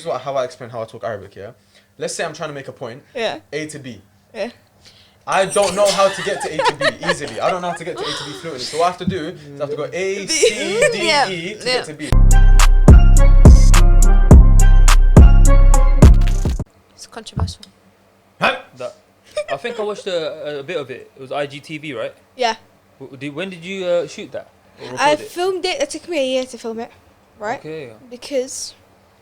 this is how I explain how I talk Arabic. Yeah, let's say I'm trying to make a point. Yeah. A to B. Yeah. I don't know how to get to A to B easily. I don't know how to get to A to B fluently. So what I have to do is I have to go A, C, D, E to get to B. It's controversial. I think I watched a bit of it. It was IGTV, right? Yeah. When did you shoot that? I filmed it. It took me a year to film it, right? Okay. Because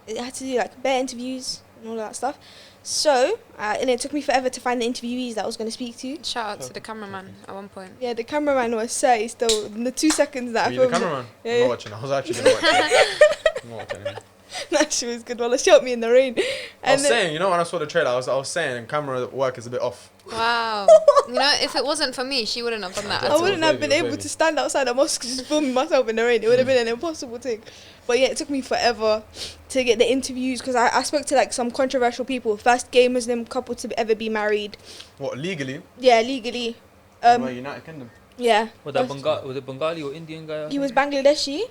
it had to do like bare interviews and all that stuff. So, and it took me forever to find the interviewees that I was going to speak to. Shout out to the cameraman at one point. Yeah, the cameraman was still in the 2 seconds that I The filmed. cameraman? Yeah. I'm not watching. I was actually going to watch it. I'm not watching it. That shit was good. Well, it shot me in the rain. I was saying, you know, when I saw the trailer, I was saying camera work is a bit off. Wow. You know, if it wasn't for me, she wouldn't have done that. I wouldn't have been able to stand outside the mosque just filming myself in the rain. It would have been an impossible thing. But yeah, it took me forever to get the interviews because I spoke to like some controversial people. First gay Muslim couple to ever be married. What, legally? Yeah, legally. United Kingdom. Yeah. Was it Bengali or Indian guy? Or he was Bangladeshi,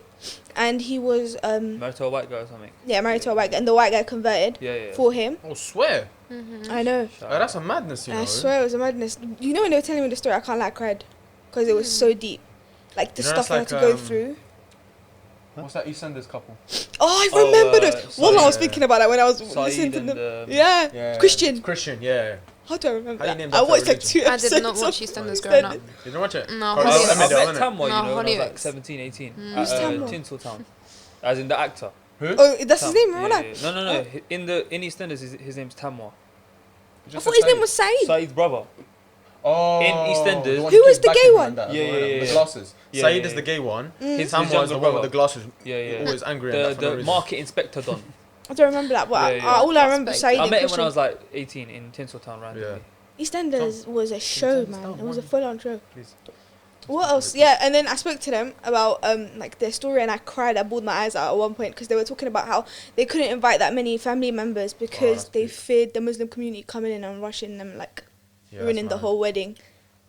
and he was married to a white guy or something. Yeah, married to a white guy, and the white guy converted for him. Oh, swear. I know. That's a madness, you know. I swear it was a madness. You know when they were telling me the story, I can't lie, I cried because it was so deep, like the stuff I had to go through. What's that EastEnders couple? Oh, I remember those. Well, I was thinking about that when I was listening to them. Yeah, Christian. Christian, yeah. How do I remember How that? you named I that watched like religion? 2 episodes. I did not watch EastEnders growing up. You didn't watch it? No, I met Hollyoaks. Tamwa, you know, when I was like Hollyoaks. 17, 18. Who's Tamwa? Tinseltown. As in the actor. Who? Oh, that's his name, Yeah, right? yeah. No. In EastEnders, his name's Tamwa. I thought his name was Saeed. Saeed's brother. Oh, in EastEnders. Who was the gay one? Yeah. The glasses. Yeah, Saeed yeah, is the gay one. His Tamwa is younger the one brother. with the glasses. Yeah. Always angry at that for no The reason. market inspector Don. I don't remember that, but Yeah. all I remember is Saeed I and met him when Christian. I was like 18 in Tinseltown randomly. EastEnders was a show, man. It was a full-on show. Please. What else? Yeah, and then I spoke to them about like their story, and I cried. I bawled my eyes out at one point because they were talking about how they couldn't invite that many family members because they feared the Muslim community coming in and rushing them, like ruining the whole wedding.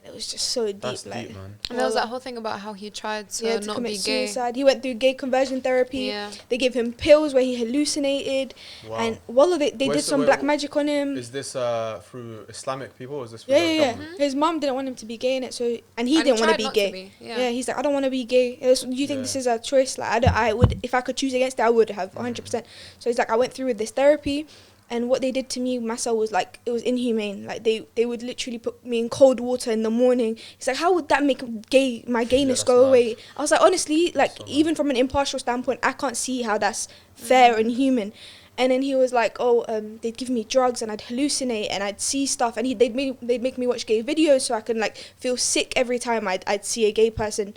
It was just so deep, That's like. deep, man. And there was that whole thing about how he tried to not commit be gay. suicide. He went through gay conversion therapy. Yeah. They gave him pills where he hallucinated, and they did some black magic on him. Is this through Islamic people or is this through Yeah, the yeah. government? His mom didn't want him to be gay in it, and he didn't want to be gay. Yeah, he's like, I don't want to be gay. You think this is a choice? Like, I would, if I could choose against it, I would have 100%. So he's like, I went through with this therapy, and what they did to me, Masa, was like, it was inhumane. Like they would literally put me in cold water in the morning. He's like, how would that make my gayness go away? I was like, honestly, like even from an impartial standpoint, I can't see how that's fair and human. And then he was like, they'd give me drugs and I'd hallucinate and I'd see stuff, and they'd make me watch gay videos so I could like feel sick every time I'd see a gay person,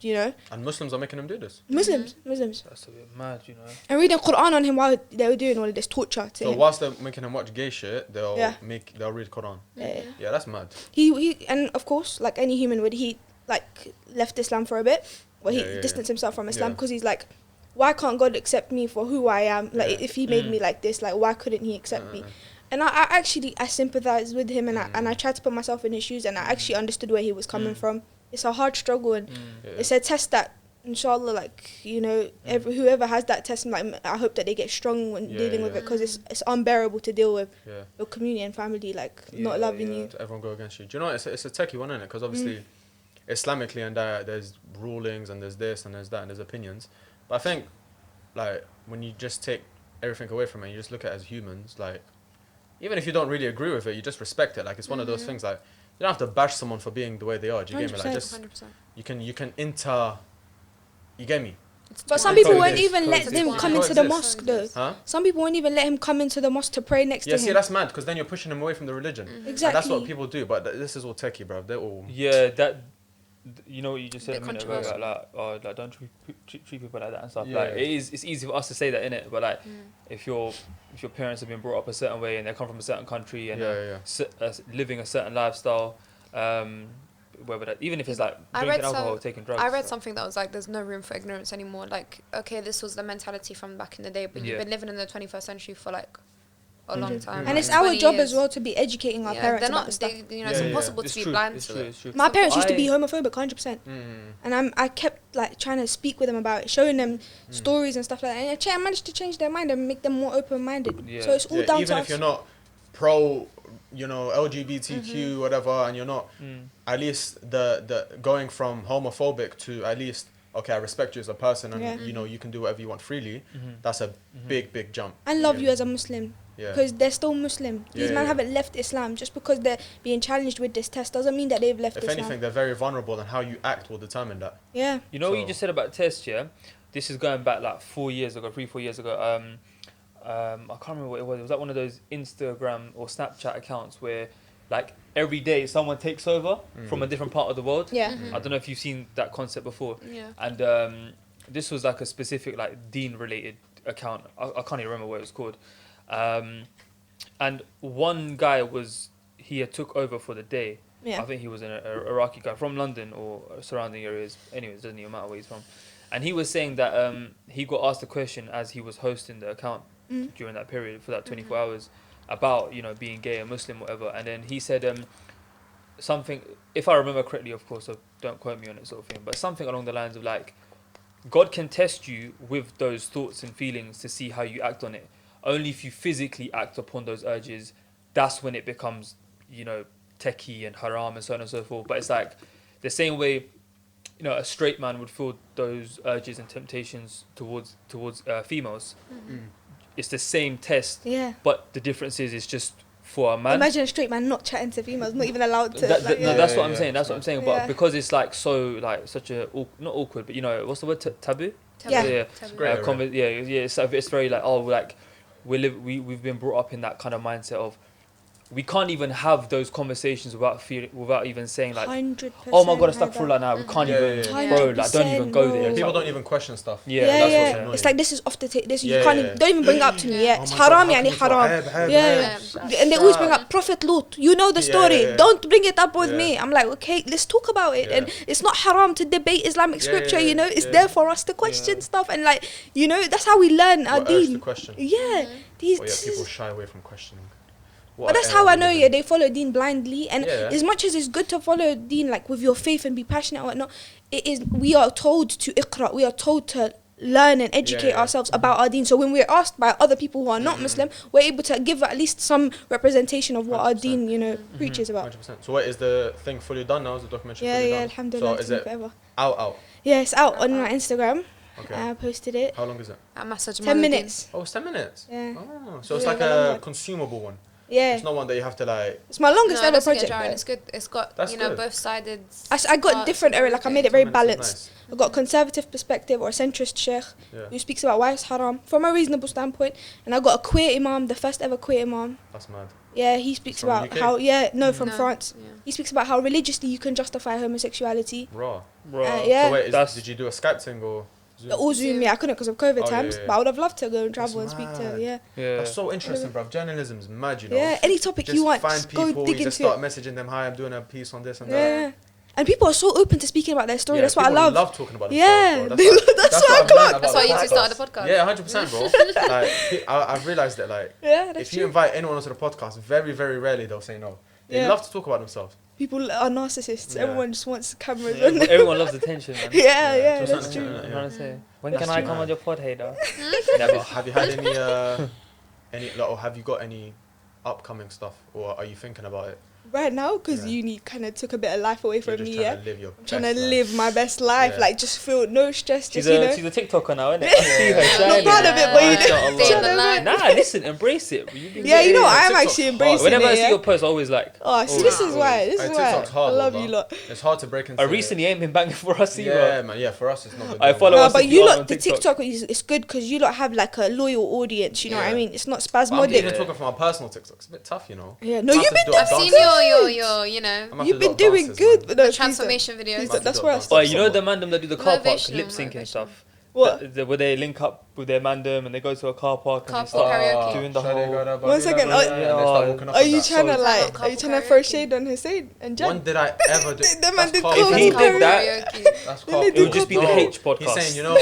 you know. And Muslims are making him do this. Muslims. That's a bit mad, you know. And reading Quran on him while they were doing all of this torture to So him. whilst they're making him watch gay shit, they'll read Quran. Yeah, that's mad. He and of course, like any human would, he like left Islam for a bit. Well, he distanced himself from Islam because he's like, why can't God accept me for who I am? Like, if he made me like this, like, why couldn't he accept me? And I sympathized with him, and I tried to put myself in his shoes, and I actually understood where he was coming from. It's a hard struggle, and it's a test that, inshallah, like, you know, whoever has that test, like, I hope that they get strong when dealing with it, because it's unbearable to deal with your community and family, like, not loving you. Everyone go against you. Do you know what? It's a techie one, isn't it? Because obviously, Islamically, and there's rulings, and there's this, and there's that, and there's opinions. But I think, like, when you just take everything away from it, you just look at it as humans, like, even if you don't really agree with it, you just respect it. Like, it's one of those things, like, you don't have to bash someone for being the way they are. Do you get me? Like, just 100%. you can you get me? But some people won't even let them come into the mosque, though. Huh? Some people won't even let him come into the mosque to pray next to him. Yeah, see, that's mad, because then you're pushing him away from the religion. Exactly. And that's what people do, but this is all techie, bro. They're all... Yeah, you know what you just said a minute ago, controversial. like don't treat people like that and stuff. Yeah. Like, it's easy for us to say that, innit? But like, if your parents have been brought up a certain way and they come from a certain country and living a certain lifestyle, whether that, even if it's like drinking alcohol, taking drugs. I read something that was like, there's no room for ignorance anymore. Like, okay, this was the mentality from back in the day, but you've been living in the 21st century for like a long time. And it's our job as well to be educating our parents about this stuff. It's impossible to be blind to it. It's true. My parents used to be homophobic, 100%. And I kept like trying to speak with them about it, showing them stories and stuff like that, and I managed to change their mind and make them more open-minded. So it's all down to us. Even if you're not pro, LGBTQ whatever, and you're not at least the going from homophobic to at least, okay, I respect you as a person, and you can do whatever you want freely. That's a big jump. And love you as a Muslim. Because they're still Muslim. These men haven't left Islam. Just because they're being challenged with this test doesn't mean that they've left Islam. If anything, they're very vulnerable, and how you act will determine that. Yeah. You know what you just said about tests, yeah? This is going back like 4 years ago, 3-4 years ago. I can't remember what it was. It was like one of those Instagram or Snapchat accounts where like every day someone takes over from a different part of the world. Yeah. I don't know if you've seen that concept before. Yeah. And this was like a specific like Deen related account. I can't even remember what it was called. And one guy he had took over for the day. Yeah. I think he was an Iraqi guy from London or surrounding areas. Anyways, doesn't even matter where he's from. And he was saying that he got asked a question as he was hosting the account during that period for that 24 hours about, being gay or Muslim, whatever. And then he said something, if I remember correctly, of course, so don't quote me on it sort of thing, but something along the lines of like, God can test you with those thoughts and feelings to see how you act on it. Only if you physically act upon those urges, that's when it becomes, techie and haram and so on and so forth. But it's like the same way, a straight man would feel those urges and temptations towards females. It's the same test. Yeah. But the difference is it's just for a man. Imagine a straight man not chatting to females, not even allowed to. No, that's what I'm saying. That's what I'm saying. But because it's like so, like such a not awkward, but what's the word? Taboo. Yeah. Taboo. Great. It's very like we've been brought up in that kind of mindset of we can't even have those conversations without even saying like 100%. Oh my god, astaghfirullah now. We can't even bro, like don't even go there. People don't even question stuff. Yeah. It's like this is off the table. This you can't don't even bring it up to me. Yeah, it's haram, yani haram. Yeah. And they always bring up Prophet Lut. You know the story. Don't bring it up with me. I'm like, okay, let's talk about it. And it's not haram to debate Islamic scripture. It's there for us to question stuff, and like that's how we learn our deen. Yeah. People shy away from questioning. But that's how I know, they follow deen blindly. And as much as it's good to follow deen, like with your faith and be passionate and whatnot, we are told to iqra, we are told to learn and educate ourselves about our deen. So when we're asked by other people who are not Muslim, we're able to give at least some representation of what 100%. Our deen, preaches about. 100%. So what is the thing fully done now? Is the documentary fully done? Alhamdulillah. So is it forever. out? Yeah, it's out on my Instagram. Okay. I posted it. How long is it? At Masa 10 minutes. Oh, it's 10 minutes? Yeah. Oh, so it's like a consumable one. Yeah. It's not one that you have to like... It's my longest ever project. It's good. It's got, both sided... I got different area, like I made it very balanced. Nice. I got a conservative perspective or a centrist sheikh who speaks about why it's haram from a reasonable standpoint. And I got a queer imam, the first ever queer imam. That's mad. Yeah, he speaks about how... from France. Yeah. He speaks about how religiously you can justify homosexuality. Raw. Yeah. So wait, did you do a Skype thing or... Zoom? All Zoom, I couldn't because of COVID times, but I would have loved to go and travel and speak to, That's so interesting, bruv. Journalism's mad, Yeah, any topic just you want, find just people, go dig into just start messaging them, hi, I'm doing a piece on this and that. Yeah. And people are so open to speaking about their story. That's what I love. Love talking about themselves, bro. That's what I got. That's why you two started the podcast. Yeah, 100%, bro. Like, I've realised that, like, if you invite anyone onto the podcast, very, very rarely they'll say no. They love to talk about themselves. People are narcissists. Everyone just wants cameras on. Everyone loves attention, man. Yeah, that's true. I'm trying to say, when can I come on your pod, Hader? Have you had or have you got any upcoming stuff, or are you thinking about it? Right now, because uni kind of took a bit of life away from me, I'm trying to live my best life, like just feel no stress. She's a TikToker now, isn't it? I see her shining. Not proud of it, but Nah, listen, embrace it. I am actually embracing it. Whenever I see your post, I always like. Oh, see, this is why. TikTok's hard, I love you lot. It's hard to break into. I recently ain't been banging for us either. Yeah, man. Yeah, for us it's not good. I follow us. But you lot, the TikTok is good because you lot have like a loyal audience. You know what I mean? It's not spasmodic. I'm even talking from our personal TikTok. It's a bit tough, Yeah, no, you've been. I've seen your you've been doing good with the transformation videos. That's where I stopped. Oh, the man that do the car park lip sync and stuff. What? Where they link up with their mandem and they go to a car park and they start doing the whole. 1 second. Are you trying to like? Are you trying to throw shade on Hussein and Jan? When did I ever do? If he did that, it would just be the H podcast. He's saying, you know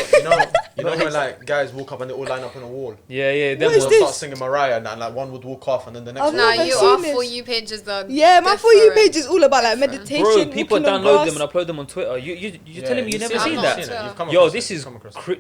when like guys walk up and they all line up on a wall. Yeah. Then we'll start singing Mariah and like one would walk off and then the next one. Nah, our For You page is done. Yeah, my For You page is all about like meditation. Bro, people download them and upload them on Twitter. You're telling me you never seen that? Yo, this is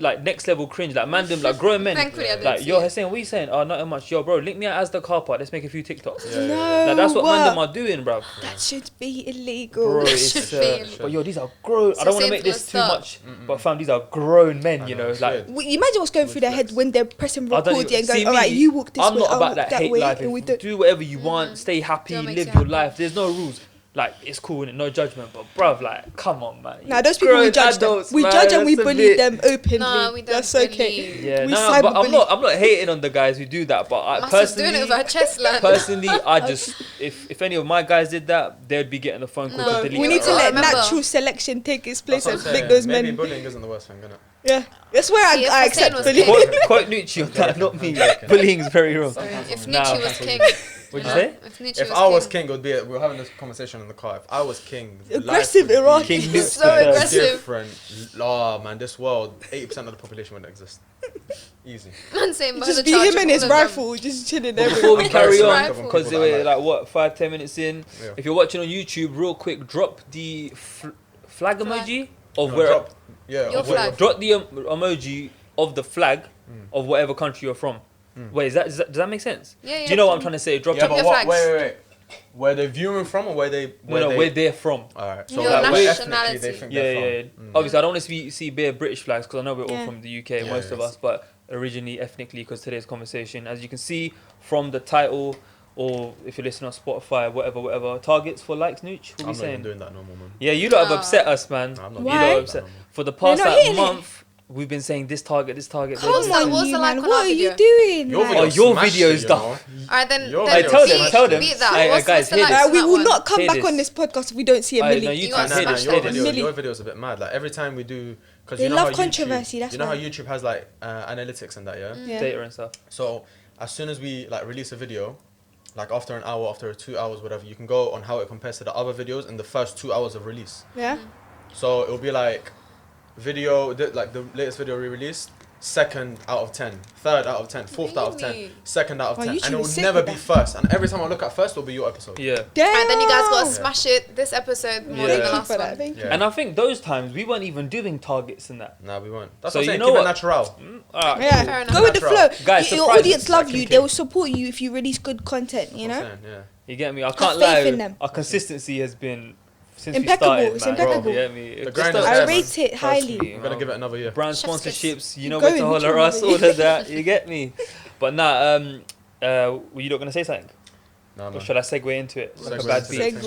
like next level cringe. Like man, them like grown men. Like yo, Hussein, what are you saying? Oh, not much. Yo, bro, link me out as the car park. Let's make a few TikToks. No, like, that's what man them are doing, bro. That should be illegal. Bro, but yo, these are grown. I don't want to make this too much, but fam, these are grown men. You know, like imagine what's going through their head when they're pressing record and going, all right, you walk this way. I'm not about that hate life. Do whatever you want. Stay happy. Live your life. There's no rules. Like, it's cool and no judgment, but bruv, like, come on, man. Nah, those people we judge them. We judge and we bully them openly. Nah, we don't. That's okay. Yeah, but I'm not hating on the guys who do that, but I personally, doing it with her chest, like. Personally, I just, if any of my guys did that, they'd be getting a phone call to delete. We need to let natural selection take its place and make those men. Maybe bullying isn't the worst thing, innit? Yeah, that's where I accept bullying. Quote Nucci on that, not me. Bullying is very wrong. If Nucci was king. What'd you say? If I was king, it would be. We were having this conversation in the car. If I was king, aggressive Iraqi, so aggressive. Different. Oh man, this world, 80% of the population wouldn't exist. Easy. Man saying just be him and his rifle, just chilling there. Before we carry on, because we're like what 5-10 minutes in. Yeah. If you're watching on YouTube, real quick, drop the flag emoji of where. Drop the emoji of the flag of whatever country you're from. Wait, does that make sense? Yeah. Do you know what I'm trying to say? Drop your flags. Wait. Where they viewing from or where they're from. Alright. So like what ethnically they think they're from. Obviously, I don't want to see bare British flags because I know we're all from the UK, most of us, but originally ethnically because today's conversation, as you can see from the title, or if you're listening on Spotify, whatever, targets for likes, Nooch, what are we saying? I'm not even doing that no more, man. Yeah, you lot have upset us, man. No, I'm not. Why? You lot have upset. For the past month, we've been saying this target. Come on, what's the like on what are you doing? Your video's done. Alright, then tell them. Beat that. Guys, we will not come back on this podcast if we don't see a million. Your video's a bit mad. Like every time we do, because they love controversy. That's you know how YouTube has like analytics and that, yeah, data and stuff. So as soon as we like release a video, like after an hour, after 2 hours, whatever, you can go on how it compares to the other videos in the first 2 hours of release. Yeah. So it'll be like video, like the latest video we released, 2nd out of 10, 3rd out of 10, 4th out of 10, 2nd out of 10, and it will never be first. And every time I look at first, it'll be your episode. Yeah. And then you guys gotta smash it this episode more than the last one. And I think those times we weren't even doing targets in that. Nah, we weren't. That's what I'm saying. Keep it natural. Yeah. Go with the flow. Guys, your audience love you. They will support you if you release good content. You know. Yeah. You get me? I can't lie. Our consistency has been. Impeccable. It's impeccable. Bro, the grind is I rate it highly. I'm gonna give it another year. Brand sponsorships, you know where to holler us, all of that. You get me? But were you not gonna say something? No, or should I segue into it? Like a bad beat.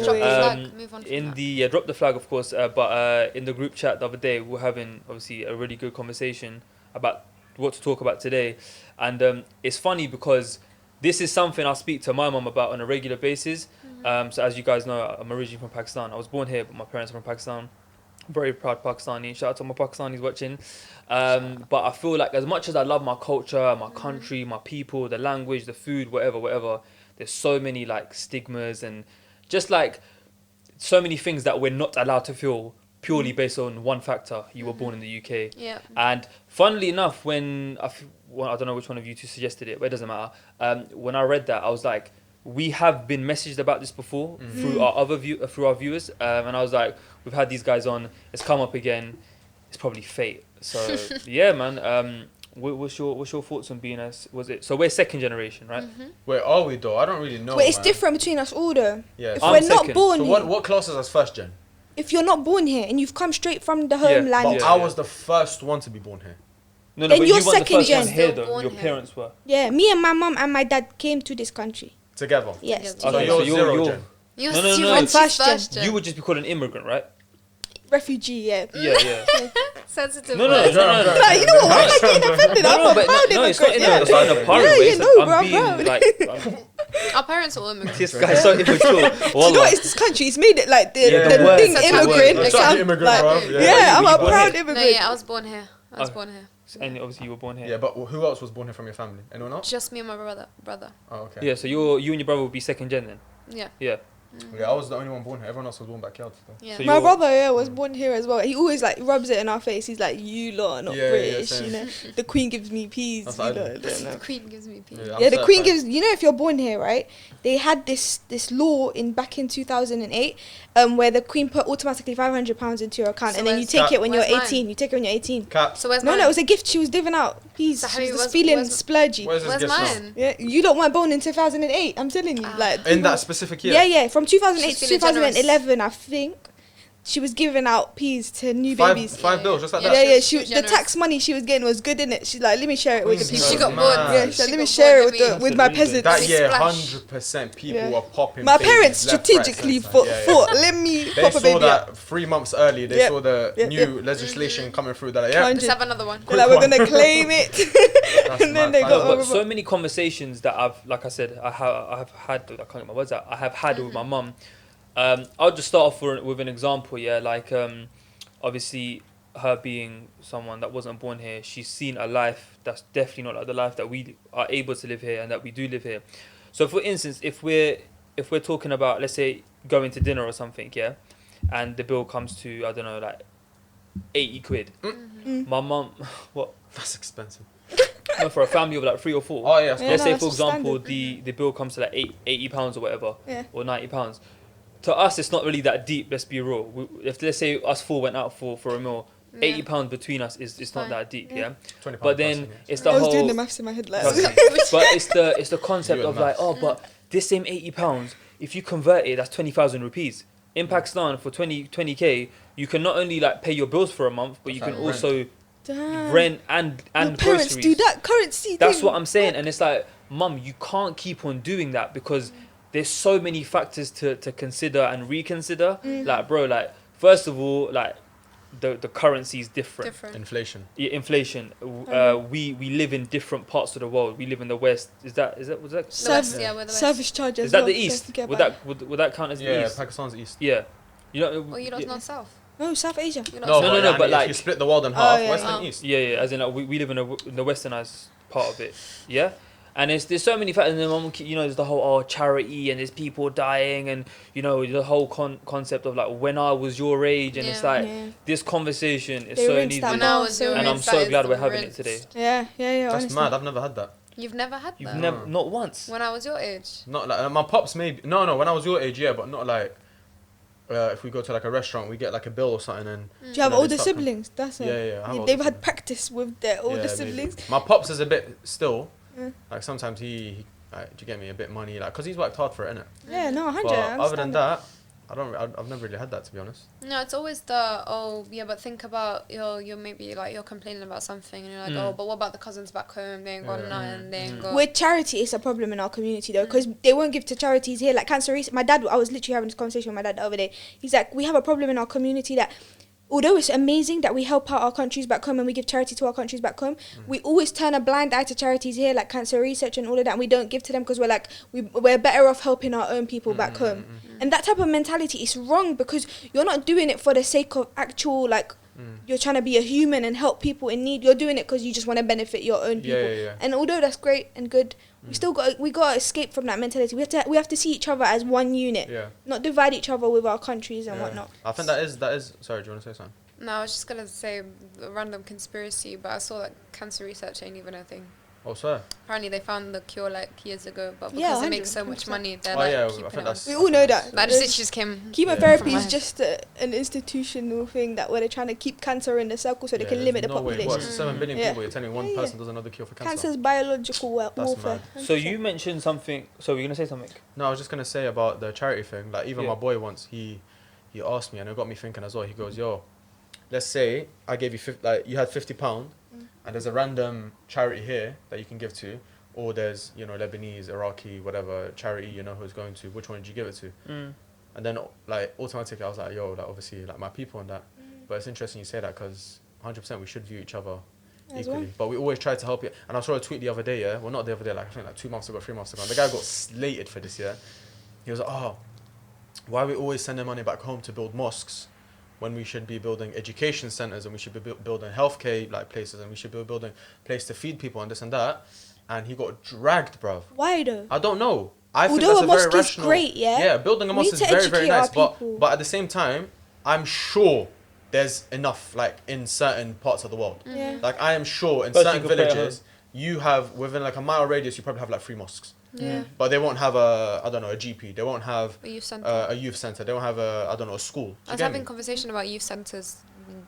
Drop the flag, of course. But in the group chat the other day, we were having obviously a really good conversation about what to talk about today, and it's funny because this is something I speak to my mum about on a regular basis. So as you guys know, I'm originally from Pakistan. I was born here, but my parents are from Pakistan. Very proud Pakistani. Shout out to my Pakistanis watching. But I feel like as much as I love my culture, my country, my people, the language, the food, whatever, there's so many like stigmas and just like so many things that we're not allowed to feel purely based on one factor. You were born in the UK. Yeah. And funnily enough, when I don't know which one of you two suggested it, but it doesn't matter. When I read that, I was like, we have been messaged about this before through our through our viewers, and I was like, we've had these guys on. It's come up again. It's probably fate. So yeah, man. What's your thoughts on being so we're second generation, right? Where are we though? I don't really know. Wait, it's different between us all though. Yeah. If we're not born so here. what classes as first gen? If you're not born here and you've come straight from the homeland. But I was the first one to be born here. No, then but you're you weren't the first second one gen. here though. Your parents were. Yeah, me and my mum and my dad came to this country. Together? Yes. So you're zero gen? No. First gen. You would just be called an immigrant, right? Refugee, yeah. Yeah. Sensitive. No. You know what? I'm not getting offended. No, it's not in a pirate way. I'm being like... Our parents are all immigrants. This guy's so immature. Do you know what? It's this country. It's made it like the thing immigrant. I'm an immigrant, bro. Yeah, I'm a proud immigrant. No, yeah, I was born here. And obviously you were born here. Yeah, but who else was born here from your family? Anyone else? Just me and my brother. Oh, okay. Yeah, so you and your brother would be second gen then? Yeah. Yeah. Yeah, I was the only one born here. Everyone else was born back out. Yeah. So my brother was born here as well. He always like rubs it in our face. He's like, you lot are not British, you know. The Queen gives me peas. You lot don't know. The Queen gives me peas. Yeah, The Queen gives. You know, if you're born here, right? They had this law back in 2008, where the Queen put automatically £500 into your account, So and then you take it when you're 18. mine? You take it when you're 18. Cap. So where's No, mine? it was a gift she was giving out. Peas. So She was where's- feeling where's- splurgy. Where's Where's mine? Yeah, you lot weren't born in 2008. I'm telling you, like In that specific year. Yeah, from 2008 She's to feeling 2011, I think. She was giving out peas to new Five babies. bills, just like Yeah, that. Yeah, she the was tax money she was getting was good in it. She's like, let me share it with the Queen people. She got Mad. bored. Yeah, she's like, She let me got share bored it with my peasants. That We year, splash. 100% people Yeah. were popping. My babies parents left, right, strategically centre. thought, let me They pop a saw baby that out. 3 months early. They Yep. saw the Yep, new legislation coming through. They're like, yeah, 100. Let's have another one. They're like, we're gonna claim it. that's And then mad. they Five got bills. But so many conversations that like I said, I have had. I can't get my words out. I have had with my mum. I'll just start off with an example. Yeah, like obviously her being someone that wasn't born here, she's seen a life that's definitely not like the life that we are able to live here and that we do live here. So for instance, if we're talking about, let's say, going to dinner or something, yeah, and the bill comes to, I don't know, like 80 quid. My mum, what? That's expensive. No, for a family of like 3 or 4. Oh yeah. Yeah, Let's no, say, that's for example, standard. the bill comes to like £80 or whatever, Yeah. or £90. To us, it's not really that deep. Let's be real. If let's say us 4 went out for a meal, £80 between us is not Fine. that deep, Yeah. yeah. £20 But then plus, it's I the was whole. doing the maths in my head like. Trust me. But it's the concept You and of like, maths. but this same £80, if you convert it, that's 20,000 rupees. In Pakistan, for 20k, you can not only like pay your bills for a month, but you That's can like also Damn. rent and Your parents groceries. do that currency. That's thing. what I'm saying, and it's like, Mum, you can't keep on doing that because there's so many factors to consider and reconsider. Like, bro, like first of all, like the currency is different. Inflation. Yeah, inflation. We live in different parts of the world. We live in the West. Was that? The West, yeah, we're the West. Service charge as Is that well, the don't East? forget Would about that would that count as the Yeah, East? Pakistan's east. Yeah. You know. Oh, you don't know South. No, South Asia. You lot No, South. no, but if like- you split the world in half, yeah. west and Oh. east. Yeah. As in, like, we live in the westernized part of it. Yeah. And there's so many factors. And then there's the whole charity and there's people dying and the whole concept of like when I was your age and it's Yeah. like Yeah. this conversation is They so rinsed needed. that When I was your And I'm age, so that is glad the we're having it rinse. today. Yeah. That's Honestly. mad. I've never had that. You've never had You've that? never, not once. When I was your age. Not like my pops maybe. No. When I was your age, yeah, but not like. If we go to like a restaurant, we get like a bill or something, and Do you have they older start from- siblings? That's it. Yeah. I have older They've had siblings. practice with their older Yeah, maybe. siblings. My pops is a bit still. Yeah. Like sometimes he like, do you get me a bit money, like, cause he's worked hard for it, innit? Yeah, no, 100. But I other than understand that, I've never really had that, to be honest. No, it's always but think about you're maybe like you're complaining about something and you're like, but what about the cousins back home? They ain't got Yeah. nothing. They ain't got. With charity, it's a problem in our community though, because they won't give to charities here. Like cancer research. My dad, I was literally having this conversation with my dad the other day. He's like, we have a problem in our community that, although it's amazing that we help out our countries back home and we give charity to our countries back home, we always turn a blind eye to charities here, like cancer research and all of that, and we don't give to them because we're like, we're better off helping our own people back home. And that type of mentality is wrong because you're not doing it for the sake of actual, like, you're trying to be a human and help people in need. You're doing it because you just want to benefit your own people. Yeah. And although that's great and good, we still got to escape from that mentality. We have to see each other as one unit, Yeah. not divide each other with our countries and whatnot. I think that is. Sorry, do you want to say something? No, I was just gonna say a random conspiracy, but I saw that cancer research ain't even a thing. Oh, sir. Apparently, they found the cure like years ago, but because Yeah, they make so 100%. much money, they're Oh, like yeah, I keeping think it. that's- We all know that. That There's- just came. Chemotherapy Yeah. is just an institutional thing that where they're trying to keep cancer in the circle so they can limit the population. What, 7 billion Yeah. people, you're telling me one Yeah, person doesn't know the cure for cancer? Cancer's biological That's warfare. mad. So you mentioned something. So we're gonna say something. No, I was just going to say about the charity thing. Like, even Yeah. my boy once, he asked me, and it got me thinking as well. He goes, yo, let's say I gave you, you had £50, and there's a random charity here that you can give to, or there's, Lebanese, Iraqi, whatever charity, who's going to, which one did you give it to? And then, like, automatically I was like, yo, like, obviously, like, my people and that. But it's interesting you say that, because 100% we should view each other As equally. well. But we always try to help you. And I saw a tweet the other day, yeah? Well, not the other day, like, I think like 2 months ago, 3 months ago. And the guy got slated for this, yeah? He was like, why are we always sending money back home to build mosques when we should be building education centers and we should be building healthcare like places and we should be building place to feed people and this and that. And he got dragged, bruv. Why though? I don't know. I think Although that's a a very mosque is rational. great, yeah. Yeah, building a mosque is very, very nice. But at the same time, I'm sure there's enough like in certain parts of the world. Yeah. Like I am sure in But certain villages, you have within like a mile radius, you probably have like 3 mosques. Yeah. But they won't have a GP. They won't have A youth centre. a youth center. They won't have a school. I was having a conversation about youth centres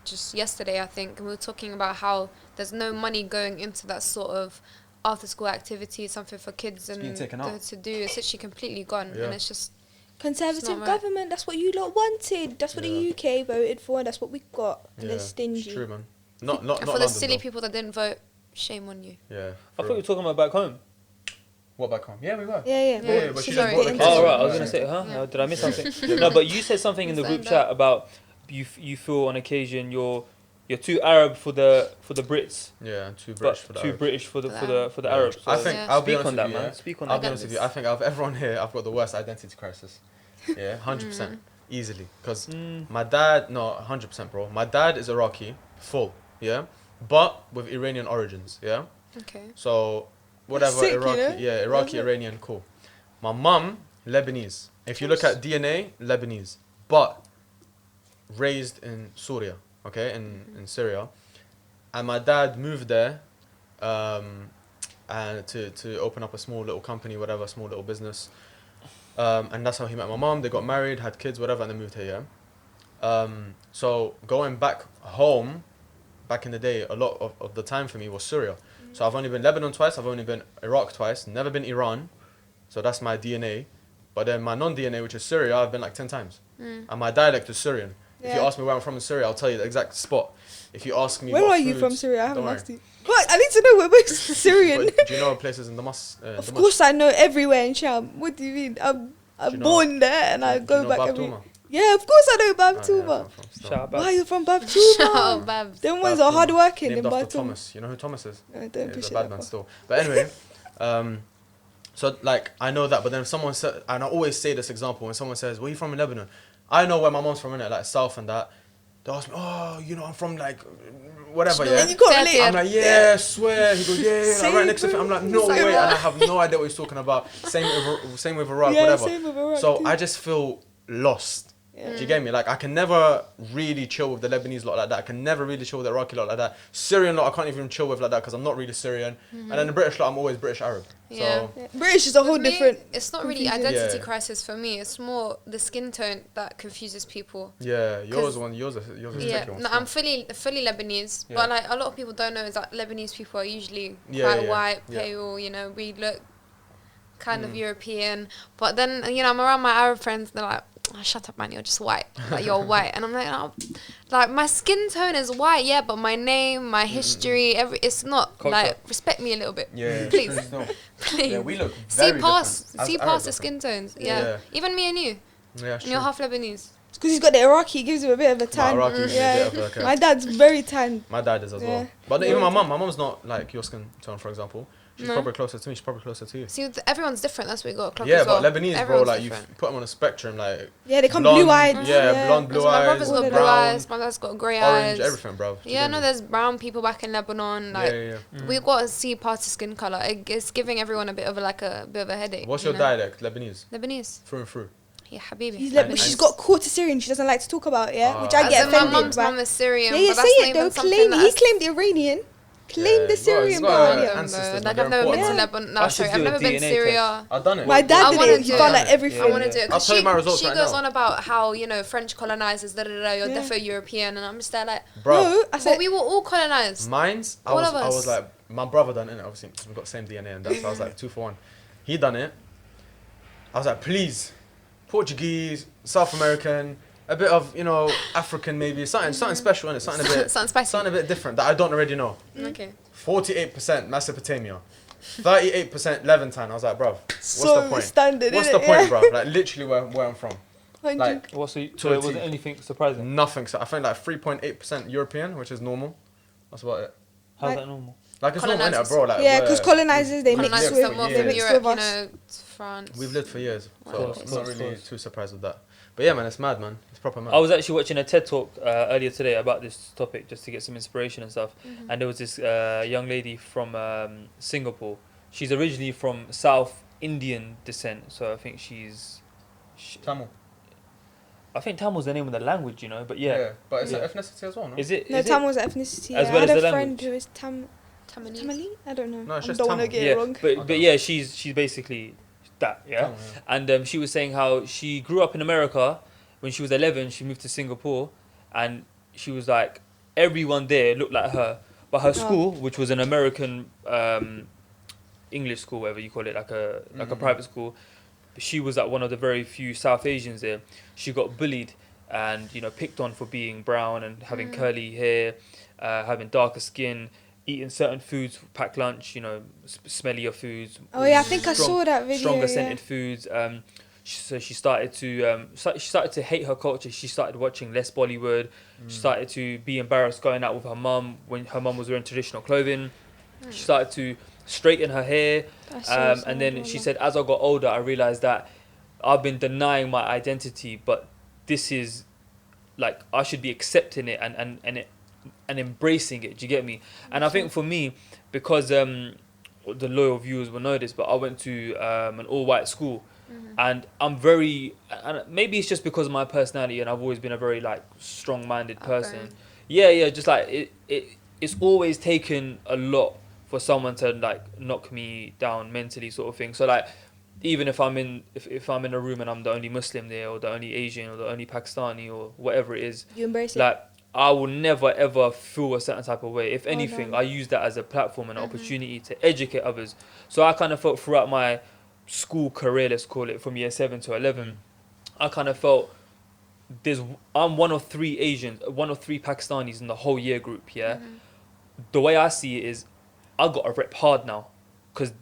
just yesterday, I think, and we were talking about how there's no money going into that sort of after school activity, something for kids and to do. It's actually completely gone, and it's just conservative government. That's what you lot wanted. That's what the UK voted for, and that's what we got. And they're stingy. It's true, man. Not for the London, silly though. people that didn't vote, shame on you. Yeah. I thought you were talking about back home. What back home? Yeah, we were. Yeah. But she Sorry, just brought the kids. Oh, right. I was going to say, huh? Did I miss something? No, but you said something in the group chat about you feel on occasion you're too Arab for the Brits. Yeah, and too British for the too Arabs. British for the Arabs. So I think I'll be honest with you. man. Speak on I'll that. be honest with you. I think out of everyone here, I've got the worst identity crisis. Yeah, 100%, easily. Because my dad, no, 100%, bro. My dad is Iraqi, full, yeah, but with Iranian origins, yeah. Okay. So whatever, Sick, Iraqi, you know? yeah, Iraqi, Iranian, cool. My mum, Lebanese. If you look at DNA, Lebanese, but raised in Syria, okay, in Syria, and my dad moved there, and to open up a small little company, whatever, small little business, and that's how he met my mom. They got married, had kids, whatever, and they moved here. Yeah. So going back home, back in the day, a lot of the time for me was Syria. So I've only been Lebanon twice, I've only been Iraq twice, never been Iran. So that's my DNA. But then my non-DNA, which is Syria, I've been like 10 times. And my dialect is Syrian. If you ask me where I'm from in Syria, I'll tell you the exact spot. If you ask me where are you from, Syria? I haven't asked you. What? I need to know where we're Syrian. Do you know places in Damascus? Of course I know everywhere in Sham. What do you mean? I'm born there and I go back every... Yeah, of course I know Babtuma. Why are you from Babtuma? Them ones are hard working in Babtuma. Thomas. You know who Thomas is? I don't He's a bad man still. But anyway, so like I know that, but then if someone said, and I always say this example, when someone says, "Where you from in Lebanon?" I know where my mom's from, innit, like south and that. They ask me, "Oh, you know, I'm from like whatever." Yeah, and you can't relate. I'm like, "Yeah, swear." He goes, "Yeah, like, right next to me." I'm like, "No way," and I have no idea what he's talking about. Same with Iraq, whatever. Same with Iraq so too. I just feel lost. Do you get me? Like, I can never really chill with the Lebanese lot like that. I can never really chill with the Iraqi lot like that. Syrian lot, I can't even chill with like that because I'm not really Syrian. And then the British lot, I'm always British Arab. So British is a whole different... It's not really identity crisis for me. It's more the skin tone that confuses people. Yeah, yours is tricky one. No, I'm fully Lebanese. But like a lot of people don't know is that Lebanese people are usually quite white, pale, you know, we look kind of European. But then, you know, I'm around my Arab friends and they're like, "Oh, shut up, man, you're just white. Like, you're white." And I'm like, "Oh, like, my skin tone is white, yeah, but my name, my history, it's not, culture. Like, respect me a little bit." Yeah, please. Please. Yeah, we look see very past different. the skin tones. Yeah. Even me and you. Yeah, and you're half Lebanese. Because he's got the Iraqi, gives him a bit of a tan. My dad's very tan. My dad is as well. But even my mom's not like your skin tone, for example. She's probably closer to me. She's probably closer to you. See, everyone's different. That's what we got. Yeah, but Lebanese, bro, like you put them on a spectrum, like they come blue-eyed. Yeah, blonde, blue eyes. My brother's got blue eyes. My dad's got grey eyes. Orange, everything, bro. Yeah, no, there's brown people back in Lebanon. Like we got to see part of skin color. It's giving everyone a bit of a headache. What's your dialect? Lebanese. Lebanese. Through and through. Yeah, Habibi. She's got quarter Syrian. She doesn't like to talk about which I get offended by. My mom's mom is Syrian. Yeah, say it though. He claimed Iranian. Claim the Syrian, bro. Like I've never been to Lebanon. No, sorry, I've never been to Syria. I've done it. My dad did it. He found like everything. I want to do it. I'll tell you my results she goes on about how, you know, French colonizers, you're definitely European, and I'm just there like, bro. But we were all colonized. Mine's, I was like, my brother done it. Obviously, we've got the same DNA, and that's why I was like 2 for 1. He done it. I was like, please, Portuguese, South American. A bit of, you know, African maybe, something special in it, something a bit, something a bit different that I don't already know. Okay. 48% Mesopotamia, 38% Levantine. I was like, bruv, what's the point? Standard, what's the point, bruv? Like literally where I'm from. 100. Like, so it wasn't anything surprising? Nothing. So I think like 3.8% European, which is normal. That's about it. How's that normal? Like it's normal, innit, bro? Like, because colonizers they mix with Europe, us. France. We've lived for years, so I'm not really too surprised with that. But yeah, man, it's mad, man. It's proper mad. I was actually watching a TED talk earlier today about this topic just to get some inspiration and stuff. And there was this young lady from Singapore. She's originally from South Indian descent, so I think she's Tamil. I think Tamil's the name of the language, you know. But yeah, but it's an ethnicity as well, no? Is it? No, Tamil's ethnicity. As well as the language. I had a friend who is Tamili. I don't know. No, it's just don't want to get it wrong. But yeah, she's basically that. Yeah, Tamil, yeah. And she was saying how she grew up in America. When she was 11, she moved to Singapore, and she was like, everyone there looked like her, but her school, which was an American English school, whatever you call it, like a private school. She was like one of the very few South Asians there. She got bullied and, you know, picked on for being brown and having curly hair, having darker skin, eating certain foods, packed lunch, you know, smellier foods. Oh yeah, I think I saw that video. Stronger scented foods. So she started to hate her culture. She started watching less Bollywood. She started to be embarrassed going out with her mum when her mum was wearing traditional clothing. She started to straighten her hair. And then she said, as I got older, I realized that I've been denying my identity, but this is like, I should be accepting it and embracing it. Do you get me? And I think for me, because the loyal viewers will know this, but I went to an all-white school. And I'm very, and maybe it's just because of my personality, and I've always been a very like strong-minded person. Yeah, just like it's always taken a lot for someone to like knock me down mentally, sort of thing. So like, even if I'm in a room and I'm the only Muslim there, or the only Asian, or the only Pakistani, or whatever it is, you embrace it. Like, I will never ever feel a certain type of way. If anything, I use that as a platform and an opportunity to educate others. So I kind of felt throughout my school career, let's call it, from year 7 to 11, I kind of felt I'm one of 3 Asians, one of 3 Pakistanis in the whole year group. Yeah, the way I see it is, I got to rep hard now, because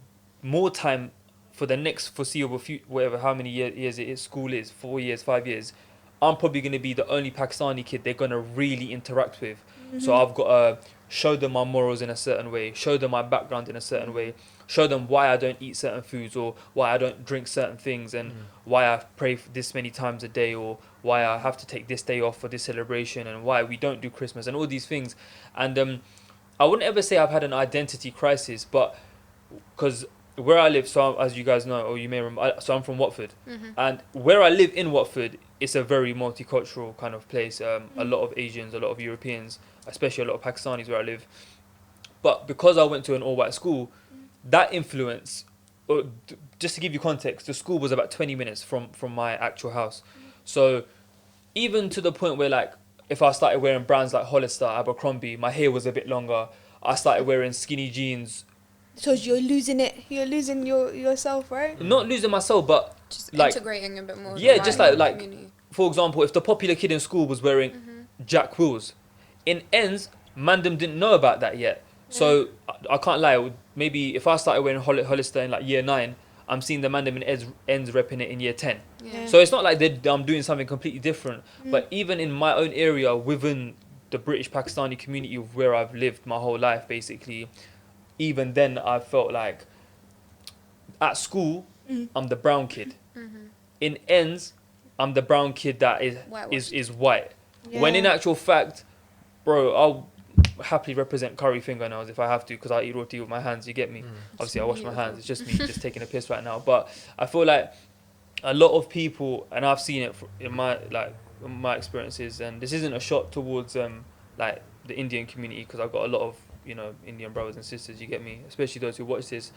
more time for the next foreseeable future, whatever, how many years it is, school is 4 years, 5 years, I'm probably going to be the only Pakistani kid they're going to really interact with. So I've got to show them my morals in a certain way, show them my background in a certain way, show them why I don't eat certain foods, or why I don't drink certain things, and why I pray for this many times a day, or why I have to take this day off for this celebration, and why we don't do Christmas, and all these things. And I wouldn't ever say I've had an identity crisis, but because where I live, so as you guys know, or you may remember, so I'm from Watford, and where I live in Watford, it's a very multicultural kind of place. A lot of Asians, a lot of Europeans, especially a lot of Pakistanis where I live. But because I went to an all-white school, that influence, just to give you context, the school was about 20 minutes from my actual house. So even to the point where, like, if I started wearing brands like Hollister, Abercrombie, my hair was a bit longer. I started wearing skinny jeans. So you're losing it. You're losing yourself, right? Not losing myself, but just like, integrating a bit more. Yeah, just like community. For example, if the popular kid in school was wearing Jack Wills, in ends, Mandem didn't know about that yet. So I can't lie. Maybe if I started wearing Hollister in like year 9, I'm seeing the Mandem in ends repping it in year 10. Yeah. So it's not like I'm doing something completely different. But even in my own area, within the British Pakistani community of where I've lived my whole life, basically, even then I felt like at school I'm the brown kid. In ends, I'm the brown kid that is white. Yeah. When in actual fact, bro, I'll happily represent curry fingernails if I have to, because I eat roti with my hands. You get me? Obviously, I wash my hands. It's just me just taking a piss right now. But I feel like a lot of people, and I've seen it in my experiences, and this isn't a shot towards like the Indian community, because I've got a lot of Indian brothers and sisters. You get me? Especially those who watch this.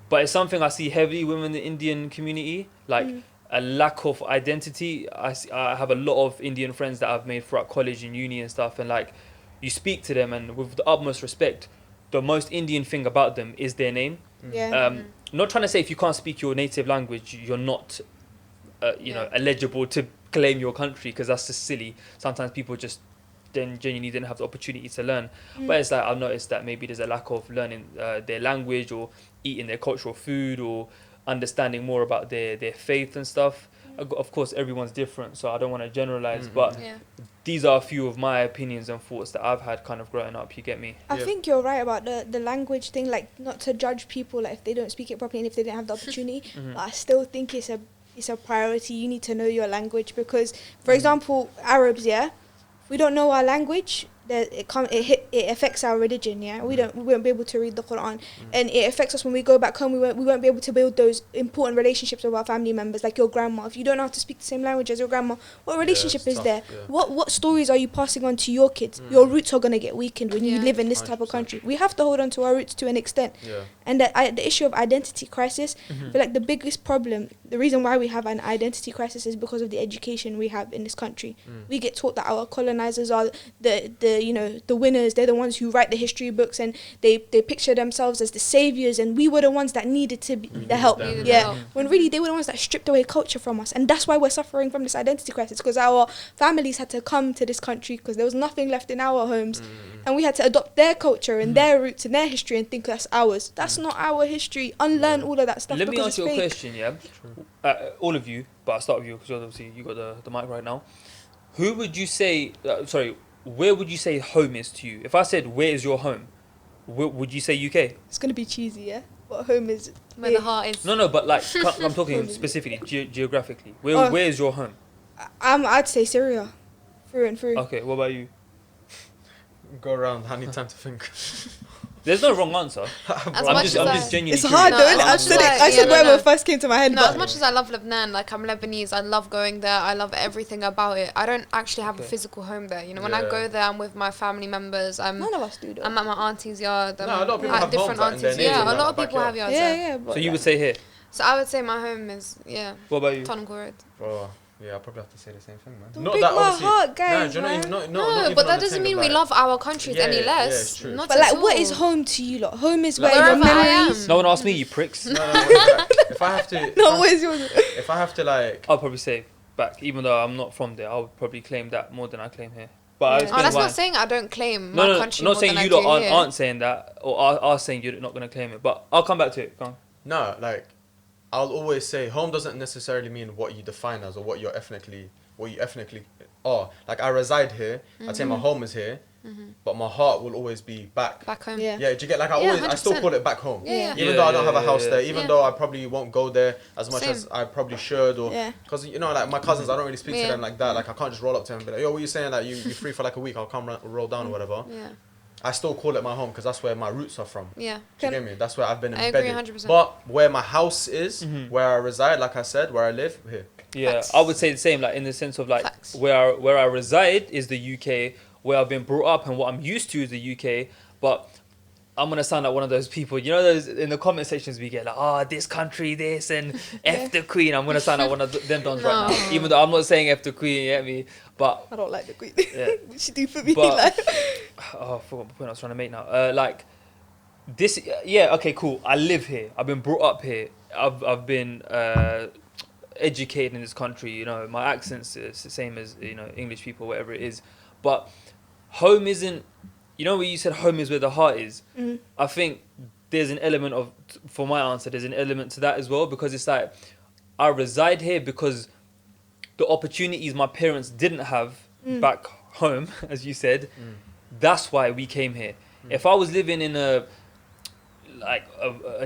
But it's something I see heavily within the Indian community, like a lack of identity. I have a lot of Indian friends that I've made throughout college and uni and stuff, and like, you speak to them, and with the utmost respect, the most Indian thing about them is their name. Not trying to say if you can't speak your native language, you're not, eligible to claim your country, because that's just silly. Sometimes people just then genuinely didn't have the opportunity to learn. But it's like, I've noticed that maybe there's a lack of learning their language, or eating their cultural food, or understanding more about their faith and stuff. Of course, everyone's different, so I don't want to generalize, but these are a few of my opinions and thoughts that I've had kind of growing up. You get me? I think you're right about the language thing, like, not to judge people like if they don't speak it properly and if they didn't have the opportunity. But I still think it's it's a priority. You need to know your language because, for example, Arabs, if we don't know our language, it affects our religion. We won't be able to read the Quran, and it affects us when we go back home. We won't be able to build those important relationships with our family members, like your grandma. If you don't know how to speak the same language as your grandma, what relationship is there? What stories are you passing on to your kids? Your roots are gonna get weakened when you live in this 100%. Type of country. We have to hold on to our roots to an extent. And the issue of identity crisis, I feel like the biggest problem, the reason why we have an identity crisis is because of the education we have in this country. We get taught that our colonizers are the winners. They're the ones who write the history books, and they picture themselves as the saviors, and we were the ones that needed to be the help. When really they were the ones that stripped away culture from us, and that's why we're suffering from this identity crisis, because our families had to come to this country because there was nothing left in our homes, and we had to adopt their culture and their roots and their history and think that's ours. That's not our history. Unlearn all of that stuff. Let me ask you a question, all of you, but I'll start with you because obviously you got the mic right now. Who would you say? Where would you say home is to you? If I said, where is your home? Would you say UK? It's going to be cheesy, What home is? Where the heart is. No, but like, I'm talking specifically, geographically. Where is your home? I'd say Syria. Through and through. Okay, what about you? Go around, I need time to think. There's no wrong answer. I'm just genuinely It's hard though. I said where first came to my head. No, as much as I love Lebanon, like I'm Lebanese, I love going there. I love everything about it. I don't actually have a physical home there. When I go there, I'm with my family members. None of us do though. I'm at my auntie's yard. A lot of people have different homes aunties. a lot of people have yards there. So you would say here? So I would say my home is, What about you? Tottenham Court Road. Yeah, I'll probably have to say the same thing, man. Don't break my heart, guys. No, but that doesn't mean we love our countries any less. Yeah, not but like, what is home to you lot? Home is where your memories. No one asked me, you pricks. No, if I have to. No, where's yours? If I have to, like. I'll probably say back, even though I'm not from there. I would probably claim that more than I claim here. But that's not saying I don't claim my country. I'm not saying you lot aren't saying that, or are saying you're not going to claim it. But I'll come back to it. Go on. No, like, I'll always say home doesn't necessarily mean what you define as or what you ethnically are. Like, I reside here. I'd say my home is here, but my heart will always be back home. Yeah, do you get, like, I still call it back home. Even though I don't have a house there, even though I probably won't go there as much as I probably should, or because like my cousins, I don't really speak to them like that. Like, I can't just roll up to them and be like, yo, what are you saying? Like, you're free for like a week, I'll come roll down or whatever. I still call it my home because that's where my roots are from. Do you get me? That's where I've been embedded. I agree 100%. But where my house is, where I reside, like I said, where I live, here. Yeah, Facts. I would say the same, like in the sense of like where I reside is the UK, where I've been brought up and what I'm used to is the UK, but I'm gonna sound like one of those people, those in the comment sections we get like, this country, this, and F the Queen. I'm gonna sound like one of them dons right now, even though I'm not saying F the Queen, you get me? But I don't like the Queen. Yeah. What she do for me? But, I forgot the point I was trying to make now. Like this, okay, cool. I live here. I've been brought up here. I've been educated in this country. My accent's the same as English people, whatever it is. But home isn't. Where you said home is where the heart is. I think there's an element of, for my answer, there's an element to that as well, because it's like I reside here because the opportunities my parents didn't have back home, as you said. That's why we came here. If I was living in a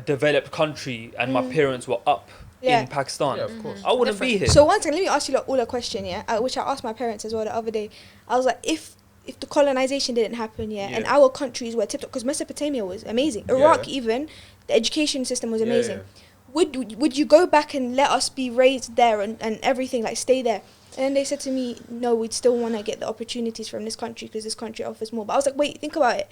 developed country and my parents were up in Pakistan, of course. I wouldn't be here. So one thing, let me ask you all a question, which I asked my parents as well the other day. I was like, if the colonization didn't happen, and our countries were tipped up, because Mesopotamia was amazing, Iraq even, the education system was amazing. Would you go back and let us be raised there and everything, like stay there? And then they said to me, no, we'd still want to get the opportunities from this country because this country offers more. But I was like, wait, think about it.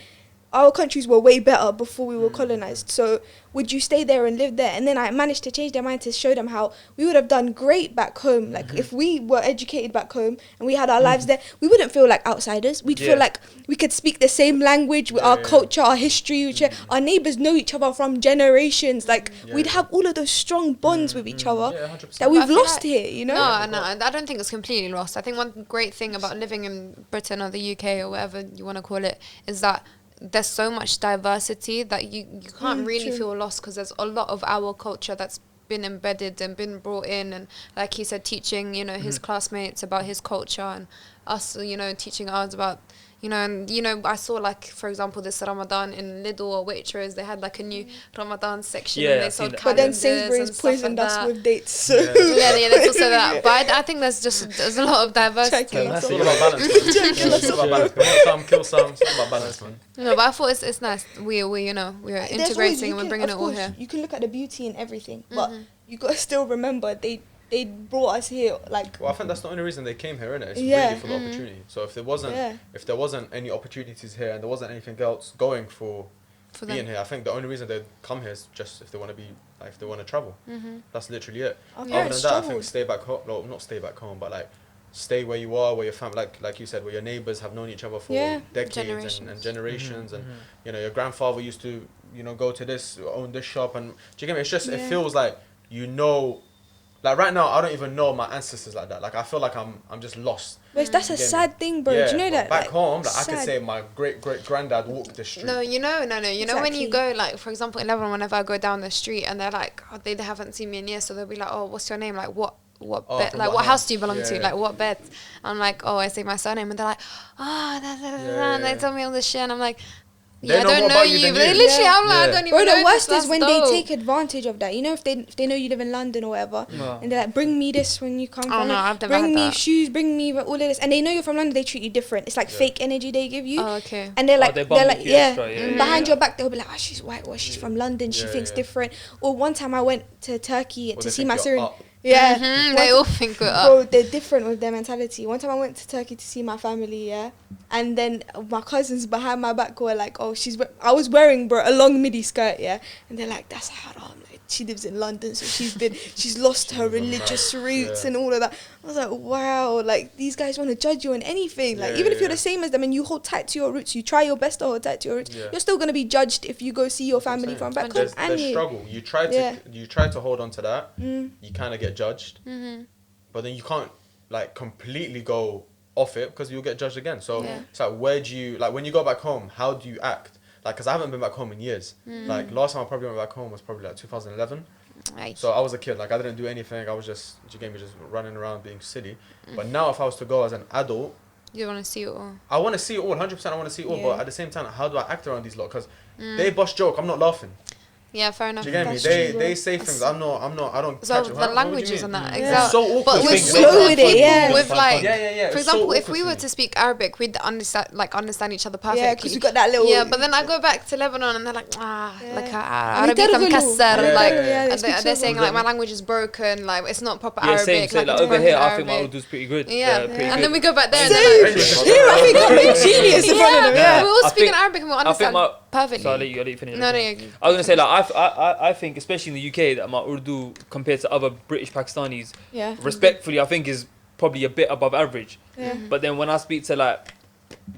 Our countries were way better before we were colonized. So would you stay there and live there? And then I managed to change their mind to show them how we would have done great back home. Like if we were educated back home and we had our lives there, we wouldn't feel like outsiders. We'd feel like we could speak the same language with our culture, our history. Our neighbors know each other from generations. Like we'd have all of those strong bonds with each other that we've lost here, No, I don't think it's completely lost. I think one great thing about living in Britain or the UK or whatever you want to call it is that there's so much diversity that you can't really feel lost, because there's a lot of our culture that's been embedded and been brought in, and like he said, teaching his classmates about his culture, and us teaching ours about you know, and you know, I saw like, for example, this Ramadan in Lidl or Waitrose, they had like a new Ramadan section, and they sold calendars. But then Sainsbury's poisoned us with dates. So. Yeah, that's also that. But I think there's a lot of diversity. It's all about balance. It's all about balance. Promote some, kill some. It's all about balance, man. No, but I thought it's nice. We're integrating and we're bringing it all here. You can look at the beauty in everything, but you got to still remember they brought us here, like. Well, I think that's the only reason they came here, innit? It's really for the opportunity. So if there wasn't any opportunities here and there wasn't anything else going for being here, I think the only reason they'd come here is just if they want to be, like, if they want to travel. That's literally it. Other than that, I think stay back home. No, not stay back home, but like stay where you are, where your family, like you said, where your neighbors have known each other for decades and generations, and you know, your grandfather used to, you know, go to this, own this shop, and do you get me? It's just it feels like, you know. Like right now, I don't even know my ancestors like that. Like I feel like I'm just lost. But that's a sad thing, bro. Do you know that? Back home, like I could say my great granddad walked the street. No. You know when you go, like, for example, 11, whenever I go down the street and they're like, oh, they haven't seen me in years, so they'll be like, oh, what's your name? Like what bed, like what house do you belong to? Like what bed? I'm like, oh, I say my surname, and they're like, oh, and they tell me all this shit, and I'm like. I don't know you. They literally, I'm like, I don't even know. Bro, the worst is when they take advantage of that. You know, if they know you live in London or whatever, and they're like, bring me this when you come from. No, I've never bring had me that. shoes, bring me all of this, and they know you're from London. They treat you different. It's like fake energy they give you. Oh, okay. And they're like, extra, behind your back they'll be like, oh, she's white, or she's from London. She thinks different. Or one time I went to Turkey to see my Syrian. Yeah, they all think we're up. Bro, they're different with their mentality. One time I went to Turkey to see my family, and then my cousins behind my back were like, "Oh, I was wearing, bro, a long midi skirt, and they're like, "That's haram. Like, she lives in London, so she's lost her religious roots and all of that." I was like, "Wow, like these guys want to judge you on anything. Like even if you're the same as them and you hold tight to your roots, you try your best to hold tight to your roots, you're still gonna be judged if you go see your family from back home." There's struggle. You try to hold on to that. You kind of get judged, but then you can't like completely go off it because you'll get judged again. So it's like, where do you, like, when you go back home, how do you act? Like, because I haven't been back home in years. Like last time I probably went back home was probably like 2011. So I was a kid, like I didn't do anything. I was just running around being silly. But now if I was to go as an adult, you want to see it all. I want to see it all, 100%. I want to see it all, but at the same time, how do I act around these lot? Because they bust joke, I'm not laughing. Yeah, fair enough. Do you get me? They say things. I don't. So the languages and that, exactly. It's so awkward. But we're slow with it, With like, for It's example, so if we were to speak Arabic, we'd understand each other perfectly. Yeah, because we got that little. Yeah, but then I go back to Lebanon and they're like, Arabic مكسر, like they're saying like my language is broken, like it's not proper Arabic. Like over here, I think my Urdu's pretty good. And then we go back there and they're like, I think I'm genius in front of them. Yeah, we're all speaking Arabic and we understand perfectly. So I'll let you finish. No. I was gonna say, like, I think, especially in the UK, that my Urdu compared to other British Pakistanis, respectfully, I think is probably a bit above average. But then when I speak to like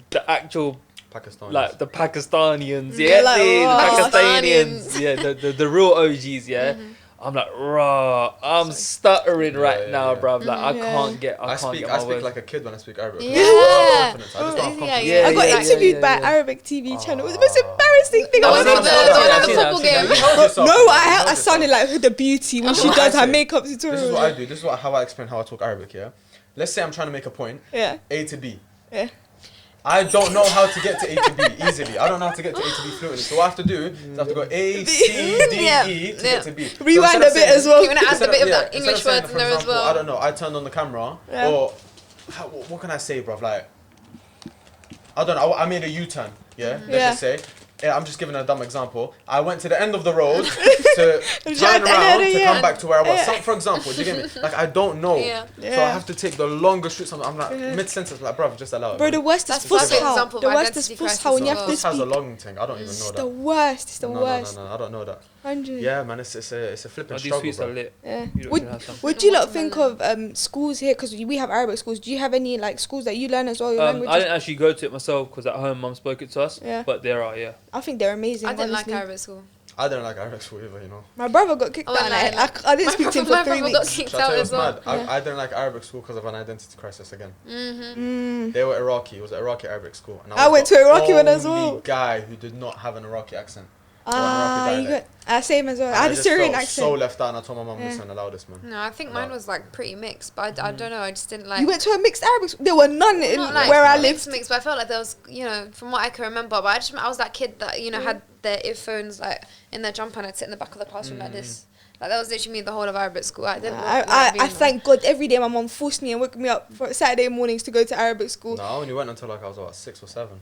the actual Pakistanis, like the Pakistanians, the Pakistanians, the real OGs, I'm like, raw. I'm stuttering right now, bruv. Like I can't get. I speak like a kid when I speak Arabic. I got interviewed by Arabic TV channel. It was the most embarrassing thing. The football game. No, I sounded like the beauty when she does her makeup tutorial. This is what I do. This is how I explain how I talk Arabic. Yeah. Let's say I'm trying to make a point. A to B. I don't know how to get to A to B easily. I don't know how to get to A to B fluently. So what I have to do is I have to go A, C, D, E to get to B. Rewind a bit as well. You want to add a bit of that English words in there as well. I don't know. I turned on the camera. Or what can I say, bruv? Like, I don't know. I made a U-turn. Let's just say. I'm just giving a dumb example. I went to the end of the road to turn around to come back to where I was. For example, do you get me? Like, I don't know. So I have to take the longest route. I'm like, mid-sentence, like, bruv, just allow it. Bro, the worst is Fusha. The worst is Fusha when you have to speak. Fusha's a long thing. I don't even know that. It's the worst. It's the worst. No, I don't know that. 100. Yeah, man, it's a flipping struggle, bro. Yeah. Would you lot think of schools here? Because we have Arabic schools. Do you have any like schools that you learn as well? Your languages? I didn't actually go to it myself because at home mum spoke it to us. But there are, I think they're amazing. I didn't like Arabic school. I didn't like Arabic school either, you know. My brother got kicked out. I didn't speak to him for 3 weeks. Got kicked out as well. I didn't like Arabic school because of an identity crisis again. They were Iraqi. It was an Iraqi Arabic school. And I went to Iraqi one as well. Only guy who did not have an Iraqi accent. Same as well. I had a Syrian accent. So left out, and I told my mum, listen, allow this, man. No, I think mine was like pretty mixed, but I don't know. I just didn't like. You went to a mixed Arabic school? There were none in where I lived. Mixed, but I felt like there was, from what I can remember. But I was that kid that had their earphones like in their jumper, and I'd sit in the back of the classroom like this. Like that was literally me the whole of Arabic school. I didn't. I thank God every day my mum forced me and woke me up for Saturday mornings to go to Arabic school. No, I only went until like I was 6 or 7.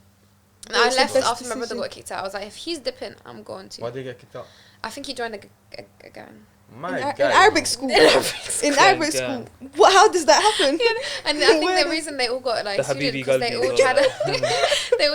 No, I left after my brother got kicked out. I was like, if he's dipping, I'm going to. Why did he get kicked out? I think he joined a gang. In Arabic school. In Arabic school. What? How does that happen? And I think the reason they all got like sued because they all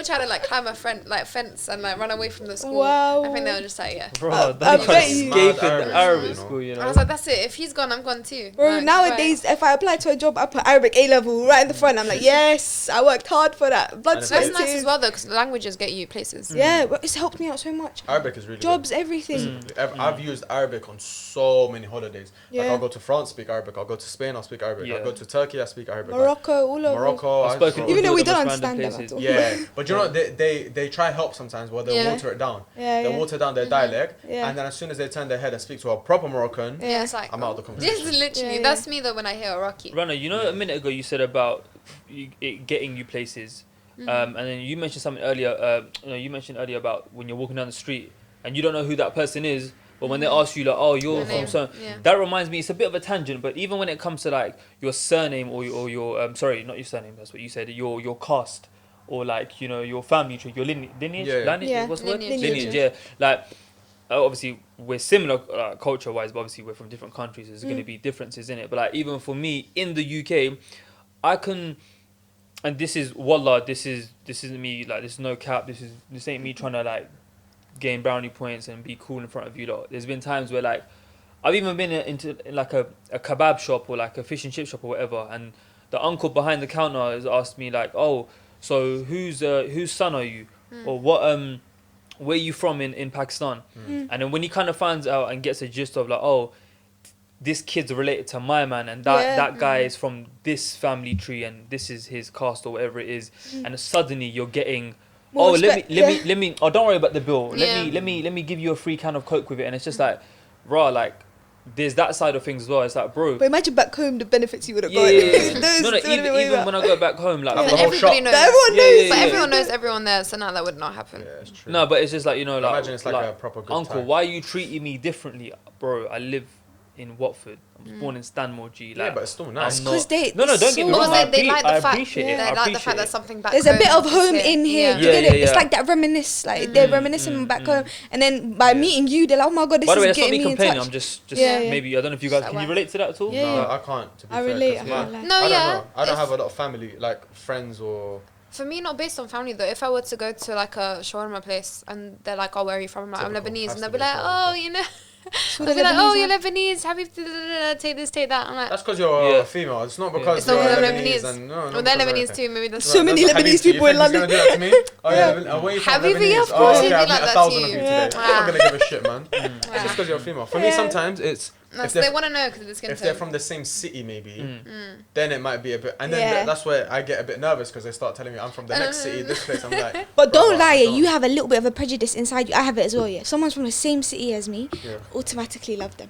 tried to like climb a fence and like run away from the school. Wow. I think they were just like, Bro, that escape in Arabic school, I was like, that's it. If he's gone, I'm gone too. Bro, like, nowadays, if I apply to a job, I put Arabic A level right in the front. I'm like, yes, I worked hard for that. That's nice as well though, because languages get you places. Yeah, but it's helped me out so much. Arabic is really jobs, good. everything. I've used Arabic on so many holidays. Like I'll go to France, speak Arabic. I'll go to Spain, I'll speak Arabic. I'll go to Turkey, I speak Arabic. Morocco, all over. Morocco. Even though we don't understand them at all. Yeah, but you know they try help sometimes where they'll water it down. They'll water down their dialect, and then as soon as they turn their head and speak to a proper Moroccan, it's like, I'm out of the conversation. This is literally, that's me though when I hear Iraqi. Rana, a minute ago you said about it getting you places, and then you mentioned something earlier. You mentioned earlier about when you're walking down the street and you don't know who that person is. But when they ask you like, oh, you're from so, that reminds me. It's a bit of a tangent, but even when it comes to like your surname or your sorry, not your surname. That's what you said. Your caste or like your family tree, your lineage. What's the word? Lineage. Yeah. Like obviously we're similar culture wise, but obviously we're from different countries. There's going to be differences in it. But like even for me in the UK, I can. And this is wallah. This isn't me. Like this is no cap. This ain't me trying to like gain brownie points and be cool in front of you lot. There's been times where like I've even been into like a kebab shop or like a fish and chip shop or whatever, and the uncle behind the counter has asked me like, oh, so whose son are you, or what where are you from in Pakistan? And then when he kind of finds out and gets a gist of like, oh, this kid's related to my man, and that guy is from this family tree, and this is his caste or whatever it is, and suddenly you're getting more respect. let me oh, don't worry about the bill. Let me give you a free can of Coke with it. And it's just like, raw, like there's that side of things as well. It's like, bro, but imagine back home the benefits you would have got. Even when I go back home, like the whole shop. Knows. Everyone knows. But everyone knows everyone there, so now that would not happen. Yeah, it's true. No, but it's just like, like imagine it's like a proper good uncle, time. why are you treating me differently, bro? I live in Watford. I was born in Stanmore, G. Like, but it's still nice. Because don't get me wrong. They like the fact. Appreciate it. They like the fact that something back. There's home a bit of home in here. You get it? It's like that reminisce. Like they're reminiscing back home, and then by meeting you, they're like, oh my god, this is getting me in touch. I'm just maybe I don't know if you guys can you relate to that at all? No, I can't. To be fair, relate. I don't have a lot of family, like friends or. For me, not based on family though. If I were to go to like a shawarma place and they're like, oh, where are you from? I'm like, I'm Lebanese, and they'll be like, oh, I'll be like, oh, you're Lebanese. Happy take this, take that. I'm like, that's because you're female. It's not because you're Lebanese. And well, they're Lebanese too. Maybe that's so many Lebanese people in London. Gonna do that to me? Oh yeah, where you from? Habibi, of course, he'd be like that to you. I'm not gonna give a shit, man. It's just because you're female. For me, sometimes it's. So they want to know because if they're from the same city, maybe, then it might be a bit. And then that's where I get a bit nervous because they start telling me I'm from the next city, this place. I'm like, but don't lie, you have a little bit of a prejudice inside you. I have it as well. Yeah, someone's from the same city as me, automatically love them.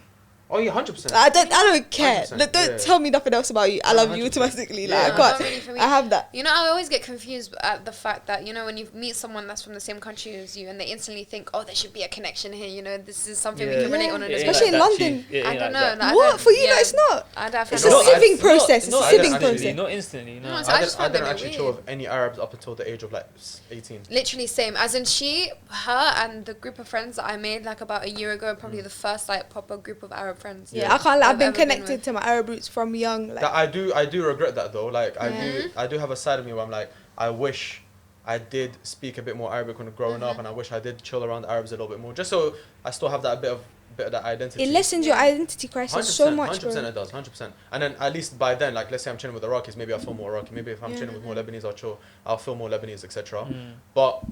Oh yeah, 100%. I don't care. Don't tell me nothing else about you. I love you automatically. Like I can't. Really I have that. I always get confused at the fact that when you meet someone that's from the same country as you, and they instantly think, oh, there should be a connection here. This is something we can relate on. Especially in London. I don't know. What for you? No, it's not. It's a sieving process. It's a sieving process. Not instantly. No. I didn't actually chill with any Arabs up until the age of like 18. Literally same. As in her and the group of friends that I made like about a year ago, probably the first like proper group of Arab friends. Yeah, I can't. I've been connected to my Arab roots from young. Like. I do regret that though. Like I do have a side of me where I'm like, I wish I did speak a bit more Arabic when growing up, and I wish I did chill around the Arabs a little bit more, just so I still have that bit of that identity. It lessens your identity crisis so much. 100% it does. 100%. And then at least by then, like let's say I'm chilling with Iraqis, maybe I'll feel more Iraqi. Maybe if I'm chilling with more Lebanese, I'll feel more Lebanese, etc. But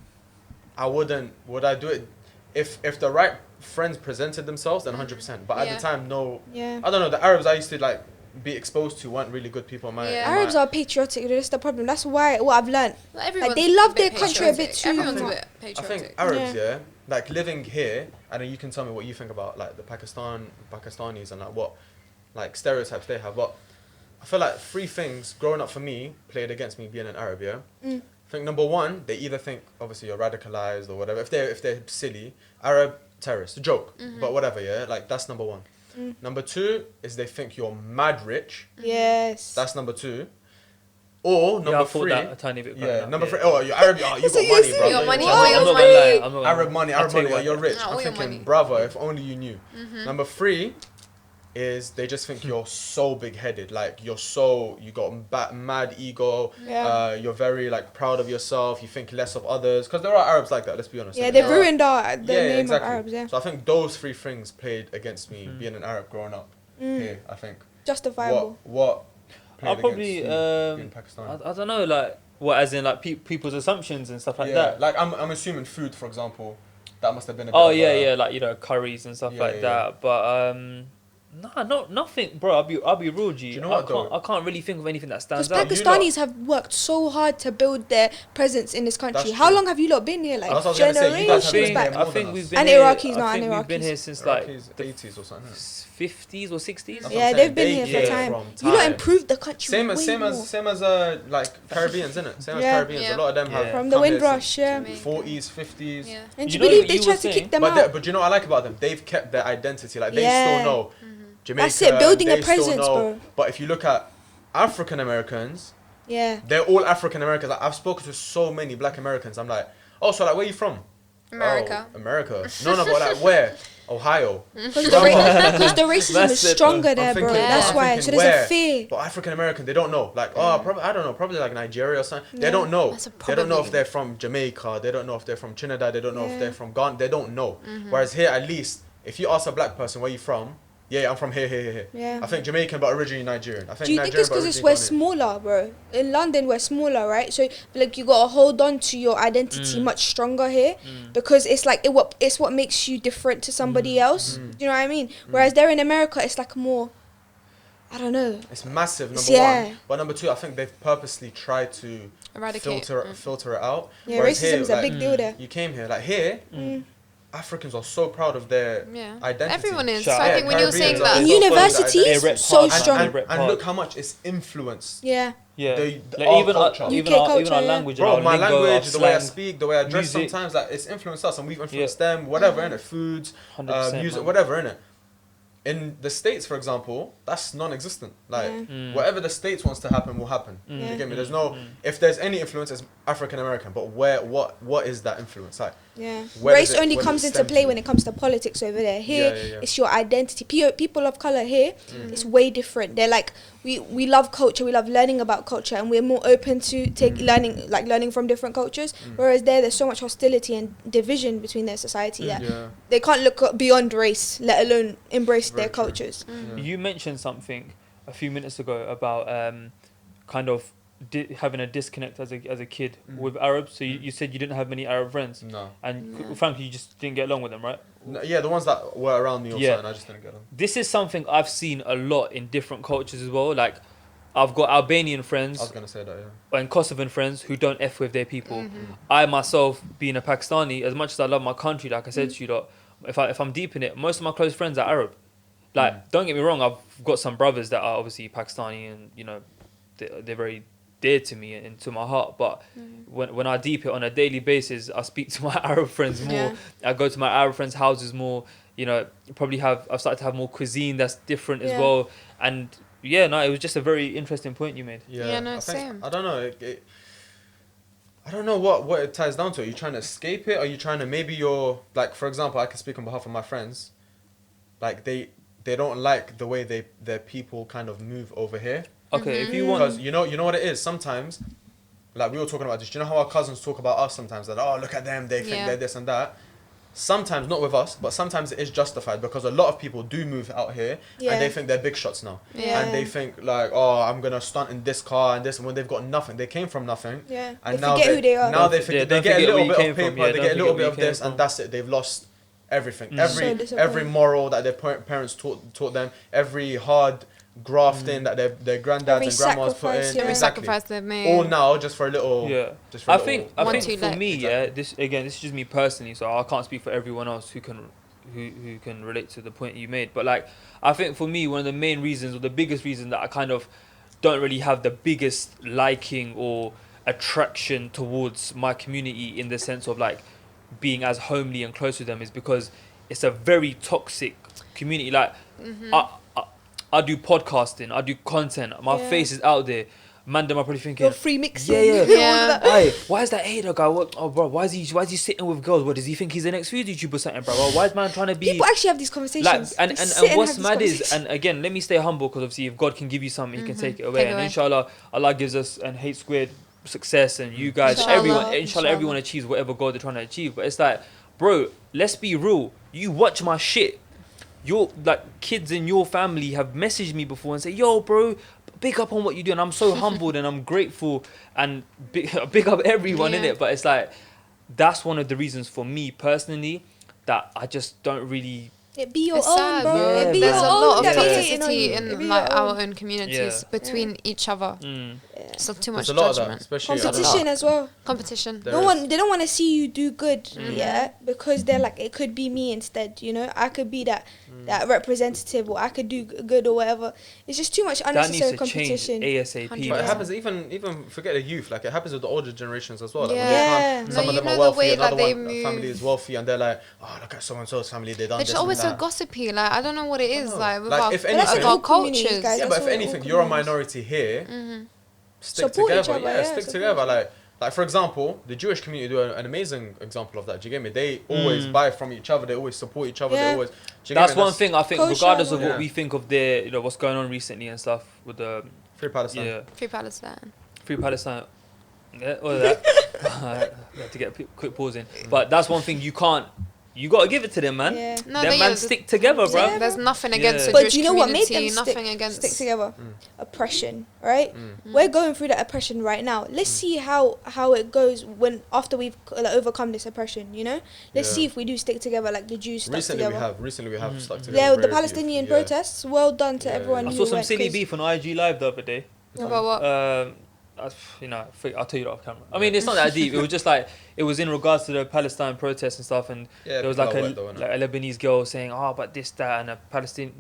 I wouldn't. Would I do it if the right friends presented themselves? Then 100%. But at the time, no. Yeah. I don't know. The Arabs I used to like be exposed to weren't really good people. Arabs are patriotic. That's the problem. That's why what I've learned. Like, they love their country a bit too much. Everyone's a bit patriotic. I think Arabs, like living here, and then you can tell me what you think about like the Pakistanis and like what like stereotypes they have. But I feel like 3 things growing up for me played against me being an Arab. Yeah. I think number 1, they either think obviously you're radicalized or whatever. If they're silly, Arab terrorist, a joke, but whatever. Yeah, like that's number 1. Number 2 is they think you're mad rich. Yes. That's number 2. Or number 3, that a tiny bit. Yeah, number 3. Oh, you're Arab. Oh, you got money, bro. You got money. I'm not gonna lie. Arab money. Oh, you're rich. No, I'm your thinking, money. bravo. If only you knew. Number 3 is they just think you're so big-headed. Like you got mad ego. Yeah. You're very like proud of yourself. You think less of others. Because there are Arabs like that. Let's be honest. Yeah, they've ruined the name of Arabs. Yeah. So I think those 3 things played against me being an Arab growing up here. I think. Justifiable. What I'll probably being Pakistani? I don't know, like what, as in like people's assumptions and stuff like Yeah, that. like I'm assuming food, for example, that must have been a bit Oh of yeah, like curries and stuff like that. But nothing, bro. I'll be real, G. Do you know what, I can't really think of anything that stands Because out. Pakistanis have worked so hard to build their presence in this country. That's How true. long have you lot been here? Like That's what I was gonna say, you guys have been generations here back. more I think than we've us. been And here. Iraqis, no, I think and we've been Iraqis. here since like Iraqis, 80s or something. 50s or 60s. That's what Yeah, I'm they've saying. been They here for came time. from You lot improved the country Same way more. as like Caribbeans, innit? Same as Yeah. Caribbeans. Yeah. A lot of them have From the come here Windrush, yeah. since 40s, 50s. Yeah. And You you know believe what they you tried were to saying? kick them But out? do you know what I like about them? They've kept their identity. Like they Yeah. still know Jamaica. That's it, building a they still presence, know. bro. But if you look at African Americans, Yeah. they're all African Americans. Like, I've spoken to so many Black Americans. I'm like, oh, so like, where you from? America. Oh, America. No, but like, where? Ohio. Because the racism That's is it, stronger I'm there, bro. thinking- That's I'm why. thinking So there's where? a fear. But African American, they don't know. Like, probably I don't know. Probably like Nigeria or something. They Yeah. don't know. That's a They don't know if probably. they're from Jamaica. They don't know if they're from Trinidad. They don't know Yeah. if they're from Ghana. They don't know. Whereas here, at least, if you ask a Black person where you from, yeah, I'm from here. Yeah. I think Jamaican, but originally Nigerian. I think Do you think Nigerian, it's but because it's originally we're Ghanaian. smaller, bro? In London, we're smaller, right? So like you gotta hold on to your identity much stronger here because it's like it's what makes you different to somebody else. Do you know what I mean? Whereas there in America, it's like more. I don't know. It's massive, number Yeah. one. But number 2, I think they've purposely tried to Eradicate. filter it out. Yeah, Whereas racism is here, a big deal there. You came here, like here, Africans are so proud of their Yeah. identity. Everyone is. Shout So I out think when you're saying Caribbeans are that, In so proud of their university, identity. They rep so hard, man. strong. They rep And hard. look how much it's influenced. Yeah. Yeah, The like our even culture. our, UK even our culture, language, Bro, and my our lingo, language, our the way I slang, speak, the way I dress, music. sometimes like it's influenced us, and we've influenced them. Whatever, innit? Foods, 100%, music, man. whatever, innit? In the States, for example, that's non-existent. Like whatever the States wants to happen will happen. Do you get me? There's no. If there's any influence, it's African American. But what is that influence? Like Yeah. Where Race does it- only where does comes it into stem play to? when it comes to politics over there. Here, Yeah. it's your identity. People of color here, it's way different. They're like we love culture, we love learning about culture, and we're more open to learning from different cultures. Whereas there's so much hostility and division between their society that Yeah. they can't look beyond race, let alone embrace Very their true. cultures. Yeah. You mentioned something a few minutes ago about kind of having a disconnect as a kid with Arabs. So you said you didn't have many Arab friends, No. and frankly, you just didn't get along with them, right? No, yeah, the ones that were around me or Yeah. something, I just didn't get them. This is something I've seen a lot in different cultures as well. Like, I've got Albanian I was friends gonna say that, yeah. and Kosovan friends who don't F with their people. I myself, being a Pakistani, as much as I love my country, like I said to you, lot, if I'm deep in it, most of my close friends are Arab. Like, don't get me wrong, I've got some brothers that are obviously Pakistani and, you know, they're very dear to me and to my heart. But when I deep it on a daily basis, I speak to my Arab friends more. Yeah. I go to my Arab friends' houses more. You know, I've started to have more cuisine that's different as well. And yeah, no, it was just a very interesting point you made. Yeah, no, I think, same. I don't know. I don't know what it ties down to. Are you trying to escape it? Are you trying to, maybe you're, like, for example, I can speak on behalf of my friends. Like, they don't like the way their people kind of move over here. Okay, if you want... Because you know what it is? Sometimes, like we were talking about this, you know how our cousins talk about us sometimes? That, oh, look at them, they think they're this and that. Sometimes, not with us, but sometimes it is justified because a lot of people do move out here and they think they're big shots now. Yeah. And they think like, oh, I'm going to stunt in this car and this, and when they've got nothing. They came from nothing. Yeah. And They now forget who they are. Now they Yeah, forget, don't they get a forget where little you bit came of from. paper, Yeah, they don't get a little forget bit where of you this, came and that's it. They've lost everything. So Every disappointing. moral that their parents taught them, every hard grafting that their granddads and grandmas put in. Every sacrifice they've made. All now just for a little. Yeah. Just for I think for me, exactly. this is just me personally, so I can't speak for everyone else who can relate to the point you made. But like, I think for me, one of the main reasons or the biggest reason that I kind of don't really have the biggest liking or attraction towards my community in the sense of like being as homely and close to them is because it's a very toxic community. Like, I do podcasting, I do content, my face is out there. Man, them are probably thinking, you're free mixing. Yeah. Hey, why is that hater guy? Oh, bro, why is he sitting with girls? What does he think he's the next food YouTuber or something, bro? Why is man trying to be? People actually have these conversations. Like, and what's mad is, and again, let me stay humble because obviously, if God can give you something, He can take it away. Inshallah, Allah gives us and hate squared success, and you guys, inshallah, everyone achieves whatever God they're trying to achieve. But it's like, bro, let's be real. You watch my shit. Your like kids in your family have messaged me before and say, yo, bro, big up on what you do, and I'm so humbled and I'm grateful and big up everyone in it. But it's like, that's one of the reasons for me personally that I just don't really. It be your own, bro. Yeah, there's a lot of toxicity in like our own communities between each other. So too much judgment. Especially competition as well. Competition. They don't want to see you do good, because they're like, it could be me instead. You know, I could be that representative, or I could do good or whatever. It's just too much unnecessary competition. ASAP. But it happens even forget the youth. Like, it happens with the older generations as well. Like, some of them are the wealthy, way another that family is wealthy, and they're like, oh, look at so and so's family, they done this. They're always so gossipy. Like, I don't know what it is. Like, with if anything, our cultures. Guys, but if anything, you're a minority here. Stick together. Stick together. Like, for example, the Jewish community do an amazing example of that. Do you get me? They always buy from each other. They always support each other. They always. That's one thing I think, regardless of what we think of their, what's going on recently and stuff with the Free Palestine. Yeah. Free Palestine. Free Palestine. Yeah, all of that. I had to get a quick pause in. But that's one thing you can't. You gotta give it to them, man. Yeah. No, them man stick together, bro. Yeah, there's nothing against the but Jewish do you know what made community, them stick together? Oppression, right? We're going through that oppression right now. Let's see how it goes after we've overcome this oppression. You know, let's see if we do stick together like the Jews stuck together. Recently we have stuck together. Yeah, with the Palestinian protests. Well done to everyone. I who saw some went, silly beef on IG Live the other day. About what? I'll tell you that off camera. I mean, it's not that deep. It was just like, it was in regards to the Palestine protests and stuff, and there was like a Lebanese girl saying, but this, that, and a Palestinian.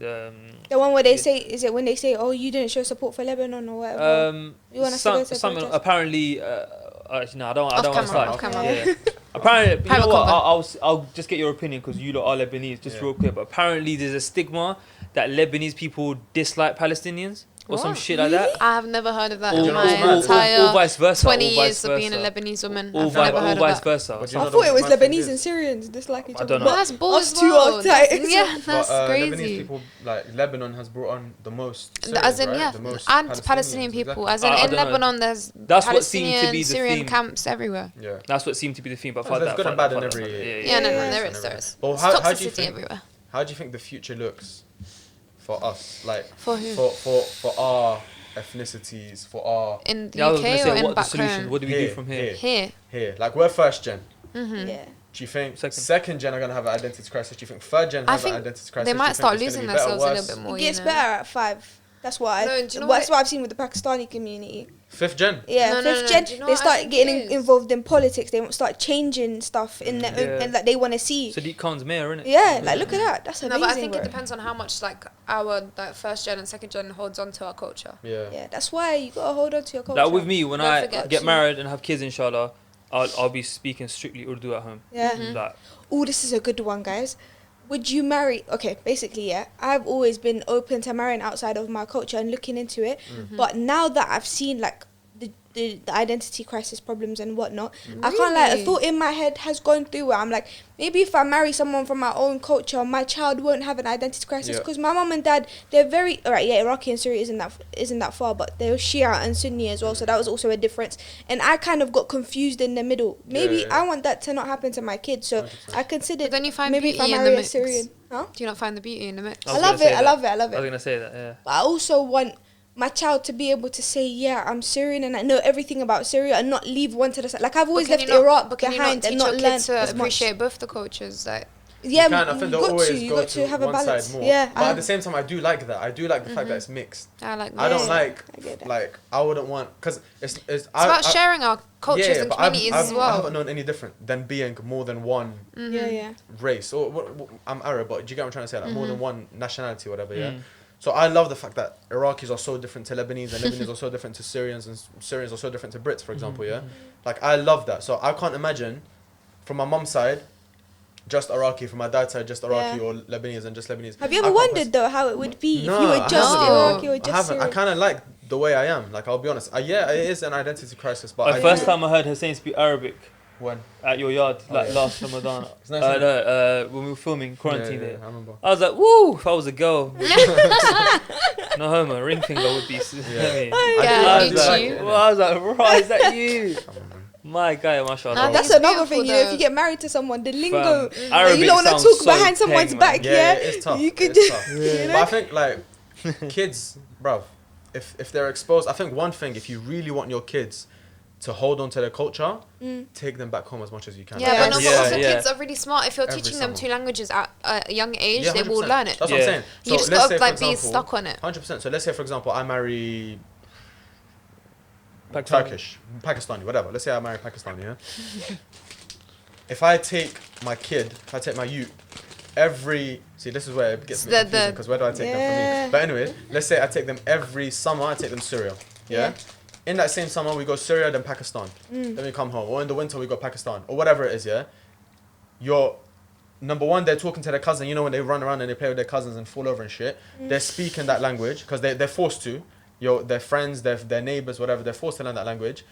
The one where they say, is it when they say, oh, you didn't show support for Lebanon or whatever? You want us to go to something apparently. I don't want to start. Off camera. Yeah. Apparently, you know what? I'll just get your opinion because you lot are Lebanese. Just real quick, but apparently there's a stigma that Lebanese people dislike Palestinians. Or some shit like that. I have never heard of that in my entire or vice versa, 20 years of being a Lebanese woman. Or vice versa. I thought it was Lebanese and Syrians dislike each other. I don't know. That's balls as well. That's crazy. Lebanese people, like, Lebanon has brought on the most Syrians, and Palestinian people. As in Lebanon, there's Palestinian, Syrian camps everywhere. Yeah, that's what seemed to be the theme. But there's good and bad in every. Yeah, no, there is. Well, toxicity everywhere. How do you think the future looks for us, like for who? For our ethnicities, for our in the UK or in back home? What do we do from here? Here, like, we're first gen. Yeah. Do you think second gen are gonna have an identity crisis? Do you think third gen have an identity crisis? They might start losing themselves a little bit more. It gets better at 5. That's what that's what I've seen with the Pakistani community. Fifth gen? Yeah, fifth gen, they start getting involved in politics. They start changing stuff in their own, and like they want to see. Sadiq Khan's mayor, innit? Yeah, like, look at that. That's amazing. No, but I think it depends on how much like our first gen and second gen holds on to our culture. Yeah, that's why you gotta hold on to your culture. Like with me, when I get married and have kids, inshallah, I'll be speaking strictly Urdu at home. Yeah. Oh, this is a good one, guys. Would you marry? Okay, basically, I've always been open to marrying outside of my culture and looking into it. But now that I've seen like the identity crisis problems and whatnot, I can't lie, a thought in my head has gone through where I'm like, maybe if I marry someone from my own culture, my child won't have an identity crisis, because my mum and dad, they're very Iraqi and Syria isn't that far, but they're Shia and Sunni as well, so that was also a difference, and I kind of got confused in the middle. Maybe I want that to not happen to my kids, so 100%. I considered then you find maybe if I marry a Syrian. Huh? Do you not find the beauty in the mix? I love it. I love it. I was gonna say that. Yeah. But I also want my child to be able to say, yeah, I'm Syrian and I know everything about Syria, and not leave one to the side. Like, I've always left Iraq behind and not learned to appreciate both the cultures. Like, Yeah, you can. I think they'll always go to have a one balance. side more. Yeah, but at the same time, I do like that. I do like the fact that it's mixed. I like that. I don't I I wouldn't want, because it's about sharing our cultures and communities as well. I haven't known any different than being more than one race. Or I'm Arab, but do you get what I'm trying to say? Like more than one nationality, or whatever. Yeah. So I love the fact that Iraqis are so different to Lebanese, and Lebanese are so different to Syrians, and Syrians are so different to Brits, for example. Yeah. Like I love that. So I can't imagine, from my mum's side, just Iraqi, from my dad's side, just Iraqi, or Lebanese and just Lebanese. Have you ever wondered though how it would be if you were just Iraqi or just I haven't. Syrian? I kind of like the way I am. Like I'll be honest. Yeah, it is an identity crisis. But the first time I heard Hussein speak Arabic. When? At your yard, last Ramadan. Nice when we were filming Quarantine Day. I remember. I was like, woo, if I was a girl. No homo, ring finger would be I was like, right, is that you? My guy, mashallah. That's another thing, if you get married to someone, the lingo, you don't want to talk so behind someone's back, it's tough. You could just, But I think, like, kids, bruv, if they're exposed, I think one thing, if you really want your kids to hold on to their culture, take them back home as much as you can. Yeah, but also kids are really smart. If you're teaching them 2 languages at a young age, they will learn it. That's what I'm saying. So you just gotta like be stuck on it. 100%. So let's say, for example, I marry Pakistani, whatever. Let's say I marry Pakistani, yeah? If I take my youth, see, this is where it gets me confusing, because where do I take them from me? But anyways, let's say I take them every summer, I take them to Syria, yeah? In that same summer, we go Syria, then Pakistan. Then we come home. Or in the winter, we go Pakistan. Or whatever it is, yeah? Number one, they're talking to their cousin. You know, when they run around and they play with their cousins and fall over and shit, they're speaking that language because they're forced to. Their friends, their neighbors, whatever, they're forced to learn that language.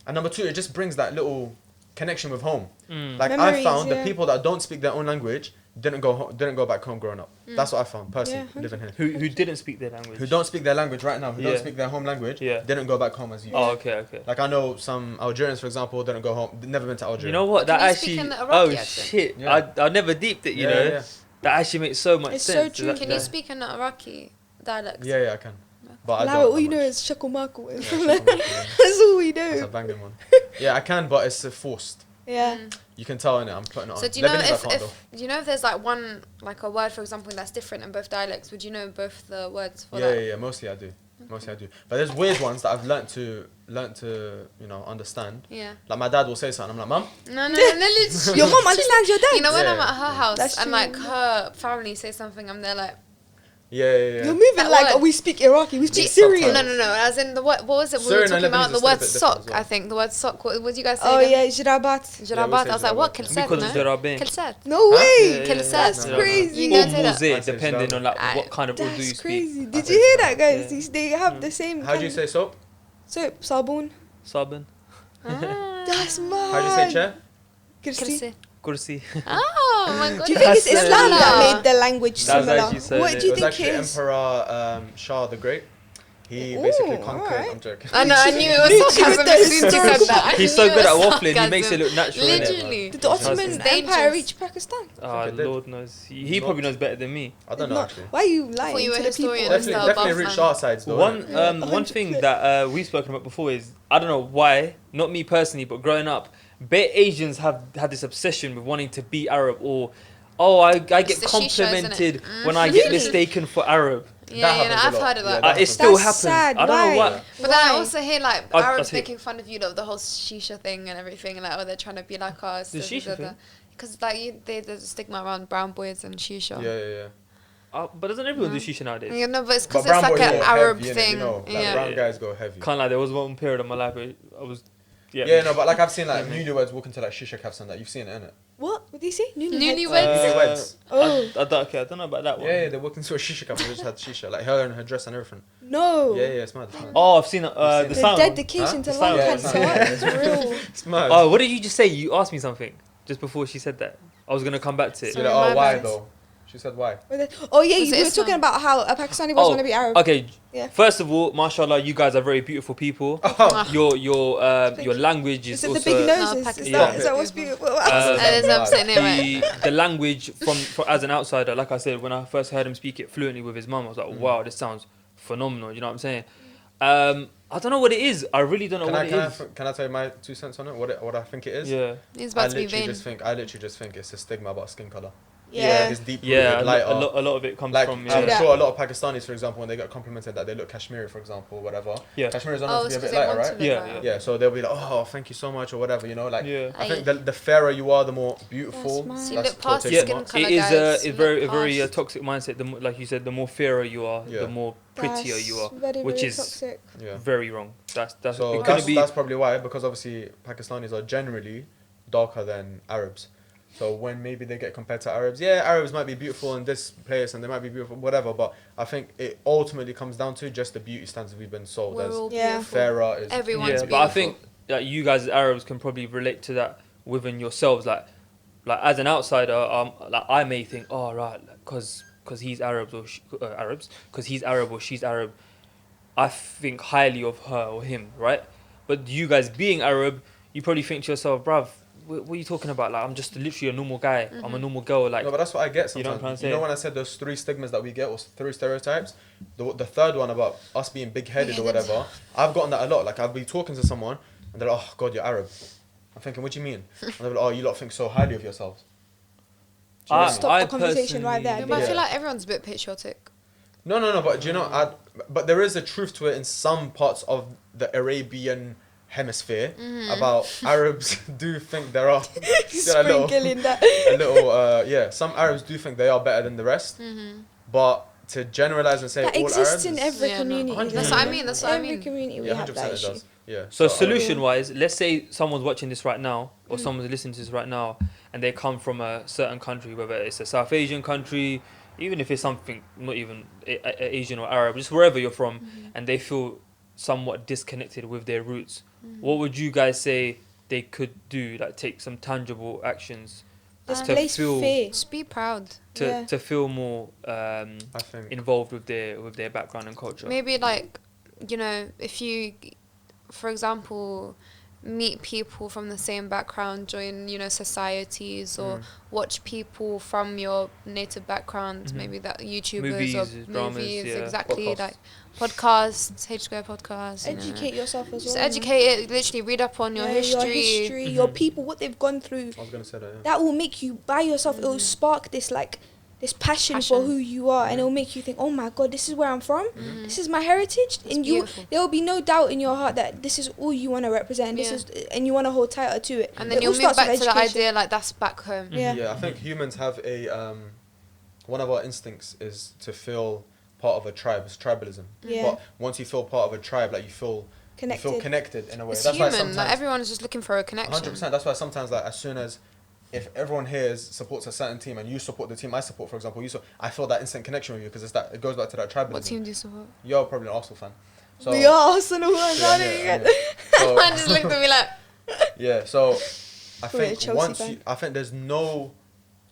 And number two, it just brings that little connection with home. Like I found the people that don't speak their own language didn't go back home growing up. That's what I found personally, living here. Who didn't speak their language? Who don't speak their language right now, who don't speak their home language, didn't go back home as you. Oh, okay. Like I know some Algerians, for example, didn't go home, never been to Algeria. You know what? That actually, shit. I never deeped it, you know. Yeah. That actually makes so much sense. It's so true. Can you speak an Iraqi dialect? Yeah, I can. But I don't. All you know is shakumako. That's all we know. That's a banging one. Yeah, I can, but it's forced. Yeah. You can tell in it. I'm putting it on. So do you know if there's like one, like a word, for example, that's different in both dialects? Would you know both the words for that? Yeah. Mostly I do. But there's weird ones that I've learnt to understand. Yeah. Like my dad will say something. I'm like, Mum. No. Literally. Your mum understands your dad. You know when I'm at her house and like her family say something, I'm there like. Yeah. You're moving like, we speak Iraqi, we speak Syrian. No. As in what was it? We were talking about the word sock. I think the word sock. What did you guys say? Oh yeah, jirabat. I was like, what? Kilset? Kilset. No way. Kilset. That's crazy. You guys say that. Depending on like what kind of Urdu you speak. That's crazy. Did you hear that, guys? They have the same. How do you say soap? Soap. Sabun. That's mad. How do you say chair? Kursi. Oh my god. Do you think it's Islam that made the language similar? What do you think it is? Emperor Shah the Great. He basically conquered. Right. I'm joking. I know. I knew it was sarcasm as soon as you said that. He's so good at waffling. He makes it look natural. Literally. Did the Ottoman Empire reach Pakistan? Lord knows. He probably knows better than me. I don't know actually. Why are you lying to the people? Definitely reached our sides though. One thing that we've spoken about before is, I don't know why, not me personally, but growing up, Asians have had this obsession with wanting to be Arab, or I get complimented when I get mistaken for Arab. Yeah, I've heard of that. It still happens. Sad. I don't know why. But then I also hear like Arabs making fun of the whole shisha thing and everything, and like, they're trying to be like us. The shisha thing? Because like there's a stigma around brown boys and shisha. Yeah. But doesn't everyone do shisha nowadays? Yeah, no, but it's because it's like an Arab thing. Brown guys go heavy. Can't lie, there was one period of my life where I was. Yeah, no, but like I've seen like newlyweds walk into like shisha cafes and that. You've seen it, innit? What did you say? Newlyweds. I don't know about that one. Yeah, they walked into a shisha cafe and just had shisha, like her and her dress and everything. No. Yeah, it's mad. Oh, I've seen the sound. Dedication to lung cancer. It's real. It's mad. Oh, what did you just say? You asked me something just before she said that. I was gonna come back to it. Sorry, why though? She said why? Oh yeah, you were talking about how a Pakistani was going to be Arab. Okay. Yeah. First of all, mashallah, you guys are very beautiful people. Your language is also. Is it the big noses? Is that what's beautiful? The language from as an outsider, like I said, when I first heard him speak it fluently with his mum, I was like, wow, this sounds phenomenal. You know what I'm saying? I don't know what it is. I really don't know what it is. Can I tell you my 2 cents on it? What I think it is? Yeah. He's about to be vain. I literally just think it's a stigma about skin color. It's deep rooted. Yeah, Like, a lot of it comes from. I'm sure a lot of Pakistanis, for example, when they get complimented that they look Kashmiri, for example, or whatever. Yeah. Kashmiris are known to be a bit lighter, right? Yeah. So they'll be like, oh, thank you so much, or whatever, you know. Like, I think the fairer you are, the more beautiful. So you look past the skin colour, it is guys. a very toxic mindset. Like you said, the more fairer you are, the more prettier you are, which is toxic. very wrong. That's probably why, because obviously Pakistanis are generally darker than Arabs. So when maybe they get compared to Arabs, Arabs might be beautiful in this place and they might be beautiful, whatever. But I think it ultimately comes down to just the beauty standards we've been sold as. Fairer is. Everyone's beautiful. But I think that you guys as Arabs can probably relate to that within yourselves. Like as an outsider, like I may think, oh right, because he's Arabs or Arabs, because he's Arab or she's Arab, I think highly of her or him, right? But you guys being Arab, you probably think to yourself, bruv, what are you talking about? Like, I'm just literally a normal guy. Mm-hmm. I'm a normal girl. Like, no, but that's what I get sometimes. You know what I'm trying to say? You know when I said those 3 stigmas that we get, or 3 stereotypes? The third one about us being big-headed or whatever, I've gotten that a lot. Like, I'll be talking to someone, and they're like, oh, God, you're Arab. I'm thinking, what do you mean? And they're like, oh, you lot think so highly of yourselves. Stop the conversation right there. Yeah, but I feel like everyone's a bit patriotic. No, but do you know, but there is a truth to it in some parts of the Arabian hemisphere about Arabs do think there are some Arabs do think they are better than the rest, but to generalize and say that all exists Arabs in every community. That's what I mean. Every community we have that issue. So solution-wise, let's say someone's watching this right now, or someone's listening to this right now, and they come from a certain country, whether it's a South Asian country, even if it's something not even Asian or Arab, just wherever you're from, and they feel somewhat disconnected with their roots. What would you guys say they could do? Like, take some tangible actions to feel, just be proud, to feel more involved with their background and culture. Maybe, like, you know, if you, for example, meet people from the same background, join, you know, societies, or watch people from your native background, maybe that YouTubers or movies, exactly, podcasts. Like podcasts, H-Square podcasts. Educate yourself as well. Just educate it, literally read up on your history. Your people, what they've gone through. I was going to say that, That will make you, by yourself, it will spark this, like, this passion for who you are, and it will make you think, oh my God, this is where I'm from, this is my heritage, and there will be no doubt in your heart that this is all you want to represent, and you want to hold tighter to it. And then you'll move back to the idea, like, that's back home. I think humans have a one of our instincts is to feel part of a tribe. It's tribalism. But once you feel part of a tribe, like, you feel connected in a way. It's that's human. Why sometimes, like, everyone's just looking for a connection. 100%. That's why sometimes, like, as soon as, if everyone here supports a certain team and you support the team I support, for example, I feel that instant connection with you, because it goes back to that tribalism. What team do you support? You're probably an Arsenal fan. So, we are Arsenal fans, So, man just looked at me like... so I think I think there's no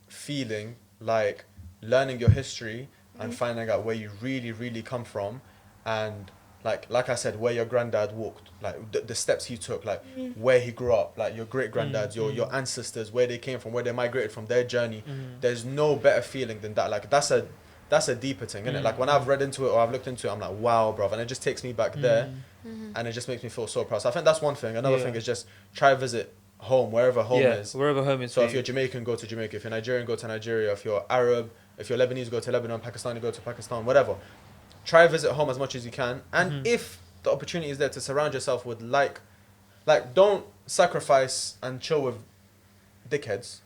feeling like learning your history and finding out where you really, really come from, and like I said, where your granddad walked, like the steps he took, like where he grew up, like your great granddads, your ancestors, where they came from, where they migrated from, their journey. There's no better feeling than that. Like, that's a deeper thing, isn't it? Like, when I've read into it or I've looked into it, I'm like, wow, bruv, and it just takes me back there, and it just makes me feel so proud. So I think that's one thing. Another thing is just try visit home, wherever home is. Wherever home is. So if you're Jamaican, go to Jamaica. If you're Nigerian, go to Nigeria. If you're Arab, if you're Lebanese, go to Lebanon. Pakistani, go to Pakistan. Whatever. Try visit home as much as you can, and if the opportunity is there, to surround yourself with like don't sacrifice and chill with dickheads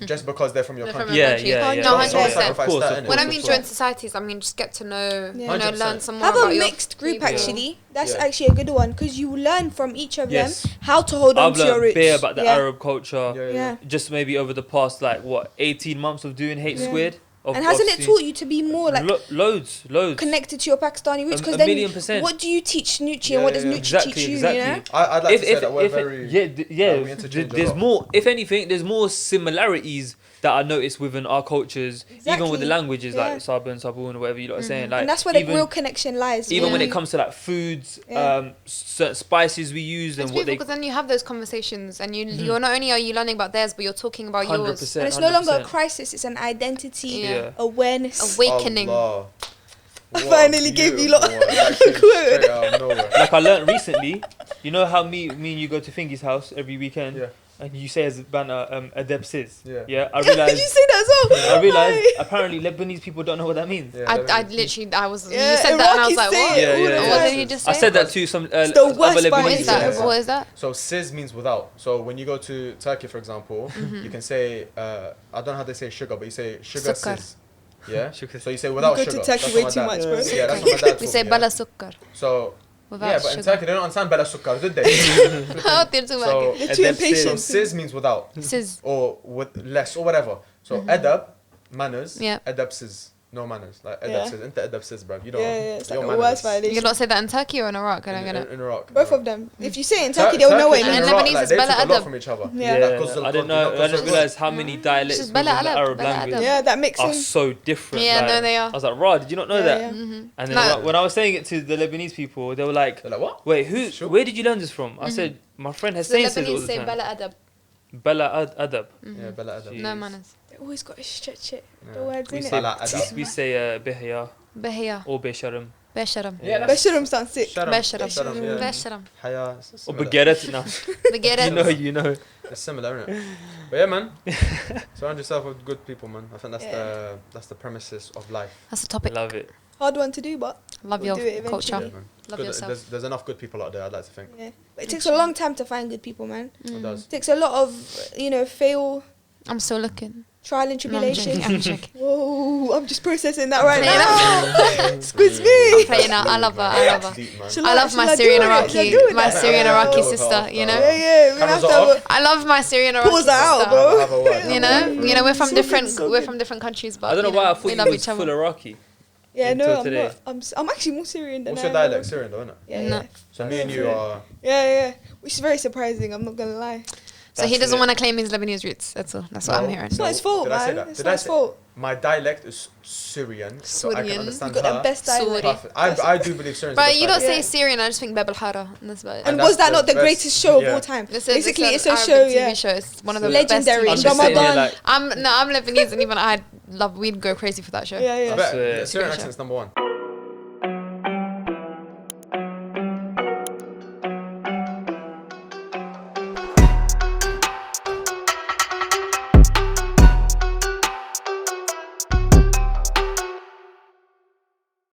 just because they're from your country. No, 100%. When I mean join join societies, I mean just get to know, you know, 100%. learn some more have about a your mixed group, people. actually. That's actually a good one, because you learn from each of them how to hold on to your roots. I've learned about the Arab culture. Yeah. Just maybe over the past 18 months of doing H Squared. And hasn't it taught you to be more like loads connected to your Pakistani roots? Because then, what do you teach Nucci, and what does Nucci teach you? Exactly. You know? I'd like to say that we're very there's more. If anything, there's more similarities that I noticed within our cultures, even with the languages like Sabu and Sabun or whatever you lot are saying. Like, and that's where the real connection lies. Even when it comes to like foods, certain spices we use, and what because then you have those conversations, and you're not only are you learning about theirs, but you're talking about yours. And it's no longer a crisis; it's an identity awareness, awakening. I finally gave you lot a quote. Like, I learned recently, you know how me and you go to Fingy's house every weekend? and you say as banner adab sis. Yeah. I realized. You say that as well. I realized apparently Lebanese people don't know what that means. I literally, I was, you Yeah, said that and I was like, Iraqis what? say it all the What time. did you just say? I said that to some It's the worst other part. What Lebanese. is that? Yeah. What is that? So sis means without. So when you go to Turkey, for example, you can say I don't know how they say sugar, but you say sugar Sukkar. sis. Yeah. Sugar. So you say without You go sugar. to Turkey That's way what too my much, dad- bro. Yeah, that's what my dad We taught say me, bala yeah. sukkar. So Without yeah, but in sugar. Turkey they don't understand bala sukkar, did they? Oh, they're too So They're too Adab impatient. so sis means without Sis. or with less or whatever. So adab manners. Yeah. Adab sis no manners. Like adab Yeah. sis. Inte adab sis, bruv. You know. Yeah, it's like your the worst manners. violation. You cannot say that in Turkey or in Iraq? I don't get it. In Iraq. Both of them. If you say it in Turkey, they'll know it. Turkish And and Lebanese Iraq, is they bala took a lot adab. from each other. Yeah. I didn't know. I didn't realize how many dialects Just within bala the adab, Arab bala language adab. Yeah, that mixing. are so different. Yeah, like, no, they I are. was like, "Raw, did you not know Yeah, that?" yeah. And then No. when I was saying it to the Lebanese people, they were like, They're like what? "Wait, Sure. where did you learn this from?" I said, "My friend The Hussein says it all Lebanese the say time." bala adab. Bala adab. Yeah, bala adab. No Jeez. manners. They always got to stretch it. Yeah. The words We in say, it. Bala adab. we say behya Behiya. or besharam Besharam. Yeah, Besharam sounds sick. Sharam. Besharam. Sharam, yeah. Besharam. Haya. or Similar. begeret. No, Begeret. you know. It's similar, isn't it? But yeah, man. Surround yourself with good people, man. I think that's the premises of life. That's the topic. Love it. Hard one to do, but Love We'll your do it eventually. culture. Yeah, man. Love Good, yourself. there's enough good people out there, I'd like to think. yeah. But it takes a long time to find good people, man. It does. It takes a lot of, fail, I'm still looking. trial and No, I'm tribulation. joking. I'm joking. Whoa, I'm just processing that right Yeah, now. Squids I'm me. playing out. I love her. I love her. Deep, man. Shall I love my shall Syrian do it? Shall I Iraqi, do it my now? Syrian Yeah. Iraqi Yeah. sister. You know. Yeah, yeah. We're gonna have Cameras to are have off. I love my Syrian Iraqi Pause that out, sister. bro. Have a word. You know, we're from So different, good, so we're good. from different countries, but I don't know you why I know, thought we you love was each other. full Iraqi. Yeah, Until no, I'm today. not. I'm actually more Syrian than What's I your am. dialect? Syrian, though, isn't it? Yeah, No. yeah. So me and you are. Yeah. Which is very surprising, I'm not gonna lie. So he That's doesn't it. want to claim his Lebanese roots. That's all. That's what I'm hearing. It's not his fault, Did I say man. that? It's Did not I his say- fault. My dialect is Syrian, so I can Syrian. understand You've got her. the best dialect. Sorry. Perfect. I do believe Syrian. But you don't Yeah. say Syrian. I just think Bab al Hara. That's about it. And that's was that the not the best- greatest show of yeah. all time? This is- Basically, an it's a Arabic show, TV yeah. show. It's one of the Legendary. best I'm TV just sitting here Ramadan. like, I'm Lebanese, and even we'd go crazy for that show. Yeah, yeah. I That's bet it. Syrian Great accent's number one.